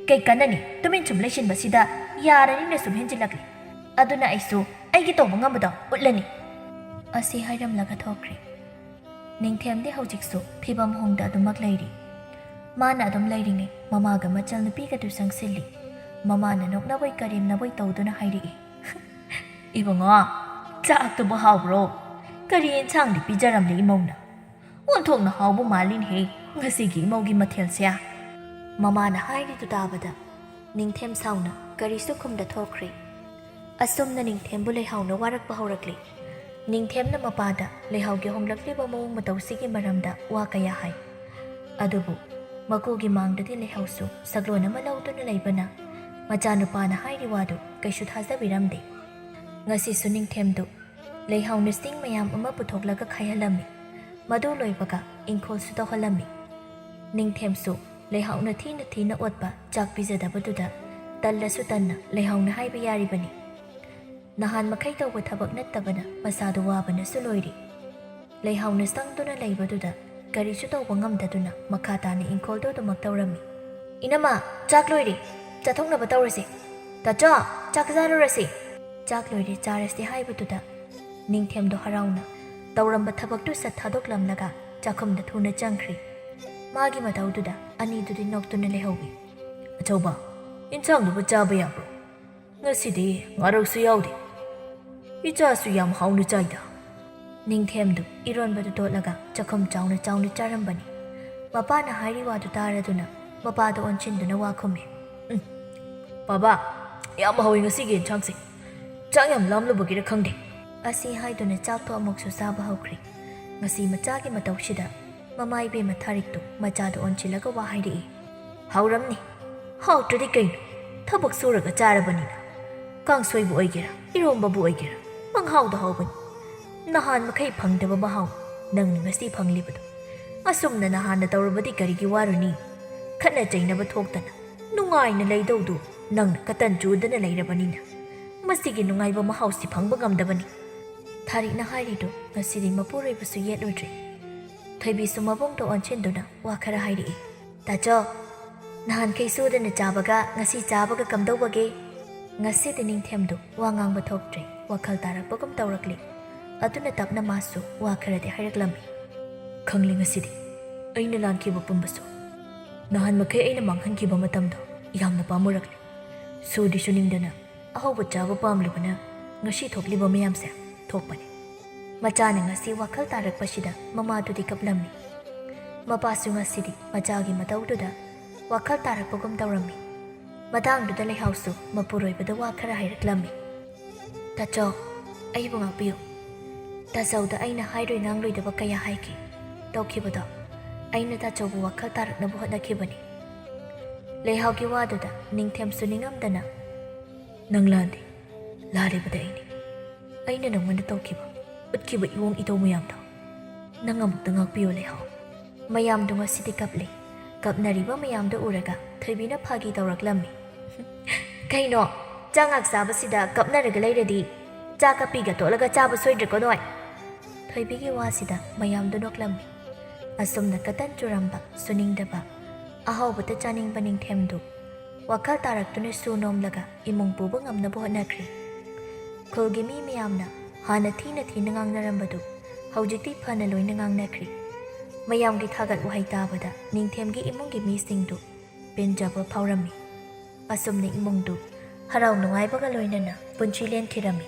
ꯀꯩ ꯀꯥꯟꯅꯅꯤ ꯇꯨꯃꯤꯟ ꯁꯨꯝ ꯂꯩꯁꯤꯟꯕꯁꯤꯗ ꯌꯥꯔꯅꯤꯅ ꯁꯨꯝ ꯍꯦꯟꯖꯤꯜꯂꯛꯂꯤ꯫ ꯑꯗꯨꯅ ꯑꯩꯁꯨ ꯑꯩꯒꯤ ꯇꯧꯕ ꯉꯝꯕꯗꯣ ꯎꯠꯂꯅꯤ꯫ ꯑꯁꯤ ꯍꯥꯏꯔꯝꯂꯒ ꯊꯣꯛꯈ꯭ꯔꯦ꯫ ꯅꯤꯡꯊꯦꯝꯗꯤ ꯍꯧꯖꯤꯛꯁꯨ ꯐꯤꯕꯝ ꯍꯣꯡꯗ ꯑꯗꯨꯃꯛ ꯂꯩꯔꯤ꯫ ꯃꯥꯅ ꯑꯗꯨꯝ ꯂꯩꯔꯤꯉꯩ ꯃꯃꯥꯒ ꯃꯆꯜ ꯅꯨꯄꯤꯒꯗꯨ ꯆꯪꯁꯤꯜꯂꯤ꯫ ꯃꯃꯥꯅ ꯅꯣꯛꯅꯕꯣꯏ ꯀꯔꯦꯝꯅꯕꯣꯏ ꯇꯧꯗꯨꯅ ꯍꯥꯏꯔꯛꯏ꯫ ꯏꯕꯨꯡꯉꯣ, ꯆꯥꯛꯇꯨꯕꯨ ꯍꯥꯎꯕ꯭ꯔꯣ? ꯀꯔꯤ ꯌꯦꯟꯁꯥꯡꯗꯤ ꯄꯤꯖꯔꯝꯂꯦ ꯏꯃꯧꯅ? ꯑꯣꯟꯊꯣꯛꯅ ꯍꯥꯎꯕ ꯃꯥꯜꯂꯤꯅꯦꯍꯦ ꯉꯁꯤꯒꯤ ꯏꯃꯧꯒꯤ ꯃꯊꯦꯜꯁꯦ꯫ ꯃꯃꯥꯅ ꯍꯥꯏꯔꯤꯗꯨ ꯇꯥꯕꯗ ꯅꯤꯡꯊꯦꯝ ꯁꯥꯎꯅ ꯀꯔꯤꯁꯨ ꯈꯨꯝꯗ ꯊꯣꯛꯈ꯭ꯔꯦ꯫ ꯑꯁꯨꯝꯅ ꯅꯤꯡꯊꯦꯝꯕꯨ ꯂꯩꯍꯥꯎꯅ ꯋꯥꯔꯛꯄ ꯍꯧꯔꯛꯂꯤ꯫ ꯅꯤꯡꯊꯦꯝꯅ ꯃꯄꯥꯗ ꯂꯩꯍꯥꯎꯒꯤ ꯍꯣꯡꯂꯛꯂꯤꯕ ꯃꯑꯣꯡ ꯃꯇꯧꯁꯤꯒꯤ ꯃꯔꯝꯗ ꯋꯥ ꯀꯌꯥ ꯍꯥꯏ꯫ ꯑꯗꯨꯕꯨ ꯃꯀꯨꯒꯤ ꯃꯥꯡꯗꯗꯤ ꯂꯩꯍꯥꯎꯁꯨ ꯁꯛꯂꯣꯟ ꯑꯃ ꯂꯧꯗꯨꯅ ꯂꯩꯕꯅ ꯃꯆꯥꯅꯨꯄꯥꯅ ꯍꯥꯏꯔꯤ ꯋꯥꯗꯨ ꯀꯩꯁꯨ ꯊꯥꯖꯕꯤꯔꯝꯗꯦ꯫ ꯉꯁꯤꯁꯨ ꯅꯤꯡꯊꯦꯝꯗꯨ ꯂꯩꯍꯥꯎꯅ ꯆꯤꯡ ꯃꯌꯥꯝ ꯑꯃ ꯄꯨꯊꯣꯛꯂꯒ ꯈꯥꯏꯍꯜꯂꯝꯃꯤ꯫ ꯃꯗꯨ ꯂꯣꯏꯕꯒ ꯏꯪꯈꯣꯜꯁꯨ ꯇꯧꯍꯜꯂꯝꯃꯤ꯫ ꯅꯤꯡꯊꯦꯝꯁꯨ ꯂꯩꯍꯥꯎꯅ ꯊꯤꯅ ꯊꯤꯅ ꯑꯣꯠꯄ ꯆꯥꯛ ꯄꯤꯖꯗꯕꯗꯨꯗ ꯇꯜꯂꯁꯨ ꯇꯟꯅ ꯂꯩꯍꯥꯎꯅ ꯍꯥꯏꯕ ꯌꯥꯔꯤꯕꯅꯤ꯫ ꯅꯍꯥꯟ ꯃꯈꯩ ꯇꯧꯕ ꯊꯕꯛ ꯅꯠꯇꯕꯅ ꯃꯁꯥꯗꯨ ꯋꯥꯕꯅꯁꯨ ꯂꯣꯏꯔꯤ꯫ ꯂꯩꯍꯥꯎꯅ ꯆꯪꯗꯨꯅ ꯂꯩꯕꯗꯨꯗ ꯀꯔꯤꯁꯨ ꯇꯧꯕ ꯉꯝꯗꯗꯨꯅ ꯃꯈꯥ ꯇꯥꯅ ꯏꯪꯈꯣꯜꯗꯨ ꯑꯗꯨꯃꯛ ꯇꯧꯔꯝꯃꯤ꯫ ꯏꯅꯝꯃ, ꯆꯥꯛ ꯂꯣꯏꯔꯦ, ꯆꯠꯊꯣꯛꯅꯕ ꯇꯧꯔꯁꯤ꯫ ꯇꯥꯆꯧ, ꯆꯥꯛ ꯆꯥꯔꯨꯔꯁꯤ꯫ ꯆꯥꯛ ꯂꯣꯏꯔꯦ, ꯆꯥꯔꯁꯤ ꯍꯥꯏꯕꯗꯨꯗ ꯅꯤꯡꯊꯦꯝꯗꯣ ꯍꯔꯥꯎꯅ ꯇꯧꯔꯝꯕ ꯊꯕꯛꯇꯨ ꯁꯠ ꯊꯥꯗꯣꯛꯂꯝꯂꯒ ꯆꯥꯛꯈꯨꯝꯗ ꯊꯨꯅ ꯆꯪꯈ꯭ꯔꯤ꯫ ꯃꯥꯒꯤ ꯃꯇꯧꯗꯨꯗ ꯑꯅꯤꯗꯨꯗꯤ ꯅꯣꯛꯇꯨꯅ ꯂꯩꯍꯧꯏ꯫ ꯑꯆꯧꯕ, ꯏꯟꯁꯥꯡꯗꯨꯕꯨ ꯆꯥꯕ ꯌꯥꯕ꯭ꯔꯣ? ꯉꯁꯤꯗꯤ ꯉꯥꯔꯧꯁꯨ ꯌꯥꯎꯗꯦ, ꯏꯆꯥꯁꯨ ꯌꯥꯝ ꯍꯥꯎꯅ ꯆꯥꯏꯗ꯫ ꯅꯤꯡꯊꯦꯝꯗꯨ ꯏꯔꯣꯟꯕꯗꯨ ꯇꯣꯠꯂꯒ ꯆꯥꯛꯈꯨꯝ ꯆꯥꯎꯅ ꯆꯥꯎꯅ ꯆꯥꯔꯝꯕꯅꯤ꯫ ꯃꯄꯥꯅ ꯍꯥꯏꯔꯤ ꯋꯥꯗꯨ ꯇꯥꯔꯗꯨꯅ ꯃꯄꯥꯗ ꯑꯣꯟꯁꯤꯟꯗꯨꯅ ꯋꯥ ꯈꯨꯝꯃꯤ꯫ ꯕꯥꯕꯥ, ꯌꯥꯝ ꯍꯥꯎꯋꯤ ꯉꯁꯤꯒꯤ ꯌꯦꯟꯁꯥꯡꯁꯦ, ꯆꯥꯛ ꯌꯥꯝ ꯂꯥꯝꯂꯨꯕꯒꯤꯔ ꯈꯪꯗꯦ꯫ ꯑꯁꯤ ꯍꯥꯏꯗꯨꯅ ꯆꯥꯛꯇꯣ ꯑꯃꯨꯛꯁꯨ ꯆꯥꯕ ꯍꯧꯈ꯭ꯔꯤ꯫ ꯉꯁꯤ ꯃꯆꯥꯒꯤ ꯃꯇꯧꯁꯤꯗ ꯃꯃꯥ ꯏꯕꯦꯝꯃ ꯊꯥꯔꯤꯛꯇꯨ ꯃꯆꯥꯗ ꯑꯣꯟꯁꯤꯜꯂꯒ ꯋꯥ ꯍꯥꯏꯔꯛꯏ꯫ ꯍꯥꯎꯔꯝꯅꯤ, ꯍꯥꯎꯇ꯭ꯔꯗꯤ ꯀꯩꯅꯣ, ꯊꯕꯛ ꯁꯨꯔꯒ ꯆꯥꯔꯕꯅꯤꯅ꯫ ꯀꯥꯡꯁꯣꯏꯕꯨ ꯑꯣꯏꯒꯦꯔꯥ ꯏꯔꯣꯝꯕꯕꯨ ꯑꯣꯏꯒꯦꯔꯥ ꯄꯪꯍꯥꯎꯗ ꯍꯥꯎꯕꯅꯤ꯫ ꯅꯍꯥꯟ ꯃꯈꯩ ꯐꯪꯗꯕ ꯃꯍꯥꯎ ꯅꯪꯅ ꯉꯁꯤ ꯐꯪꯂꯤꯕꯗꯣ꯫ ꯑꯁꯨꯝꯅ ꯅꯍꯥꯟꯅ ꯇꯧꯔꯕꯗꯤ ꯀꯔꯤꯒꯤ ꯋꯥꯔꯨꯅꯤ? ꯈꯠꯅ ꯆꯩꯅꯕ ꯊꯣꯛꯇꯅ ꯅꯨꯡꯉꯥꯏꯅ ꯂꯩꯗꯧꯗꯨ ꯅꯪꯅ ꯀꯇꯟ ꯆꯨꯗꯅ ꯂꯩꯔꯕꯅꯤꯅ ꯃꯁꯤꯒꯤ ꯅꯨꯡꯉꯥꯏꯕ ꯃꯍꯥꯎꯁꯤ ꯐꯪꯕ ꯉꯝꯗꯕꯅꯤ꯫ ꯊꯥꯔꯤꯛꯅ ꯍꯥꯏꯔꯤꯗꯨ ꯉꯁꯤꯗꯤ ꯃꯄꯨꯔꯣꯏꯕꯁꯨ ꯌꯦꯠꯂꯨꯗ꯭ꯔꯤ꯫ ꯊꯣꯏꯕꯤꯁꯨ ꯃꯕꯨꯡꯗꯣ ꯑꯣꯟꯁꯤꯟꯗꯨꯅ ꯋꯥ ꯈꯔ ꯍꯥꯏꯔꯛꯏ꯫ ꯇꯥꯆꯧ, ꯅꯍꯥꯟꯈꯩ ꯁꯨꯗꯅ ꯆꯥꯕꯒ ꯉꯁꯤ ꯆꯥꯕꯒ ꯀꯝꯗꯧꯕꯒꯦ? ꯉꯁꯤꯗꯤ ꯅꯤꯡꯊꯦꯝꯗꯨ ꯋꯥ ꯉꯥꯡꯕ ꯊꯣꯛꯇ꯭ꯔꯦ, ꯋꯥꯈꯜ ꯇꯥꯔꯛꯄꯒꯨꯝ ꯇꯧꯔꯛꯂꯤ꯫ ꯑꯗꯨꯅ ꯇꯞꯅ ꯃꯥꯁꯨ ꯋꯥ ꯈꯔꯗꯤ ꯍꯥꯏꯔꯛꯂꯝꯃꯤ꯫ ꯈꯪꯂꯦ ꯉꯁꯤꯗꯤ ꯑꯩꯅ ꯂꯥꯟꯈꯤꯕ ꯄꯨꯝꯕꯁꯨ, ꯅꯍꯥꯟ ꯃꯈꯩ ꯑꯩꯅ ꯃꯥꯡꯍꯟꯈꯤꯕ ꯃꯇꯝꯗꯣ ꯌꯥꯝꯅ ꯄꯥꯝꯃꯨꯔꯛꯂꯦ꯫ ꯁꯨꯗꯤ ꯁꯨꯅꯤꯡꯗꯅ ꯑꯍꯥꯎꯕ ꯆꯥꯕ ꯄꯥꯝꯂꯨꯕꯅ ꯉꯁꯤ ꯊꯣꯛꯂꯤꯕ ꯃꯌꯥꯝꯁꯦ ꯊꯣꯛꯄꯅꯤ꯫ ꯃꯆꯥꯅ ꯉꯁꯤ ꯋꯥꯈꯜ ꯇꯥꯔꯛꯄꯁꯤꯗ ꯃꯃꯥꯗꯨꯗꯤ ꯀꯞꯂꯝꯃꯤ꯫ ꯃꯄꯥꯁꯨ ꯉꯁꯤꯗꯤ ꯃꯆꯥꯒꯤ ꯃꯇꯧꯗꯨꯗ ꯋꯥꯈꯜ ꯇꯥꯔꯛꯄꯒꯨꯝ ꯇꯧꯔꯝꯃꯤ꯫ ꯃꯇꯥꯡꯗꯨꯗ ꯂꯩꯍꯥꯎꯁꯨ ꯃꯄꯨꯔꯣꯏꯕꯗ ꯋꯥ ꯈꯔ ꯍꯥꯏꯔꯛꯂꯝꯃꯤ꯫ ꯇꯥꯆꯧ, ꯑꯩꯕꯨ ꯉꯥꯛꯄꯤꯌꯨ꯫ ꯇꯥꯆꯧꯗ ꯑꯩꯅ ꯍꯥꯏꯔꯣꯏ ꯉꯥꯡꯂꯣꯏꯗꯕ ꯀꯌꯥ ꯍꯥꯏꯈꯤ꯫ ꯇꯧꯈꯤꯕꯗꯣ ꯑꯩꯅ ꯇꯥꯆꯧꯕꯨ ꯋꯥꯈꯜ ꯇꯥꯔꯛꯅꯕ ꯍꯣꯠꯅꯈꯤꯕꯅꯤ꯫ ꯂꯩꯍꯥꯎꯒꯤ ꯋꯥꯗꯨꯗ ꯅꯤꯡꯊꯦꯝꯁꯨ ꯅꯤꯡꯉꯝꯗꯅ ꯅꯪ ꯂꯥꯟꯗꯦ, ꯂꯥꯜꯂꯤꯕꯗ ꯑꯩꯅꯤ꯫ ꯑꯩꯅ ꯅꯪꯉꯣꯟꯗ ꯇꯧꯈꯤꯕ ꯎꯠꯈꯤꯕ ꯏꯋꯣꯡ ꯏꯇꯧ ꯃꯌꯥꯝꯗꯣ ꯅꯪ ꯑꯃꯨꯛꯇ ꯉꯥꯛꯄꯤꯌꯣ ꯂꯩꯍꯥꯎ꯫ ꯃꯌꯥꯝꯗꯨ ꯉꯁꯤꯗꯤ ꯀꯞꯂꯤ꯫ ꯀꯞꯅꯔꯤꯕ ꯃꯌꯥꯝꯗꯨ ꯎꯔꯒ ꯊꯣꯏꯕꯤꯅ ꯐꯥꯒꯤ ꯇꯧꯔꯛꯂꯝꯃꯤ꯫ ꯀꯩꯅꯣ, ꯆꯥꯛ ꯉꯥꯛ ꯆꯥꯕꯁꯤꯗ ꯀꯞꯅꯔꯒ ꯂꯩꯔꯗꯤ ꯆꯥꯛ ꯀꯞꯄꯤꯒ ꯇꯣꯠꯂꯒ ꯆꯥꯕ ꯁꯣꯏꯗ꯭ꯔꯦꯀꯣ ꯅꯣꯏ? ꯊꯣꯏꯕꯤꯒꯤ ꯋꯥꯁꯤꯗ ꯃꯌꯥꯝꯗꯨ ꯅꯣꯛꯂꯝꯃꯤ꯫ ꯑꯁꯨꯝꯅ ꯀꯇꯟ ꯆꯨꯔꯝꯕ ꯁꯨꯅꯤꯡꯗꯕ ꯑꯍꯥꯎꯕꯇ ꯆꯥꯅꯤꯡꯕ ꯅꯤꯡꯊꯦꯝꯗꯨ ꯋꯥꯈꯜ ꯇꯥꯔꯛꯇꯨꯅ ꯁꯨ ꯅꯣꯝꯂꯒ ꯏꯃꯨꯡ ꯄꯨꯕ ꯉꯝꯅꯕ ꯍꯣꯠꯅꯈ꯭ꯔꯤ꯫ ꯈꯨꯜꯒꯤ ꯃꯤ ꯃꯌꯥꯝꯅ ꯍꯥꯟꯅ ꯊꯤꯅ ꯉꯥꯡꯅꯔꯝꯕꯗꯨ ꯍꯧꯖꯤꯛꯇꯤ ꯐꯅ ꯂꯣꯏꯅ ꯉꯥꯡꯅꯈ꯭ꯔꯤ꯫ ꯃꯌꯥꯝꯒꯤ ꯊꯥꯒꯠ ꯋꯥꯍꯩ ꯇꯥꯕꯗ ꯅꯤꯡꯊꯦꯝꯒꯤ ꯏꯃꯨꯡꯒꯤ ꯃꯤꯁꯤꯡꯗꯨ ꯄꯦꯟꯖꯕ ꯐꯥꯎꯔꯝꯃꯤ꯫ ꯑꯁꯨꯝꯅ ꯏꯃꯨꯡꯗꯨ ꯍꯔꯥꯎ ꯅꯨꯡꯉꯥꯏꯕꯒ ꯂꯣꯏꯅꯅ ꯄꯨꯟꯁꯤ ꯂꯦꯟꯈꯤꯔꯝꯃꯤ꯫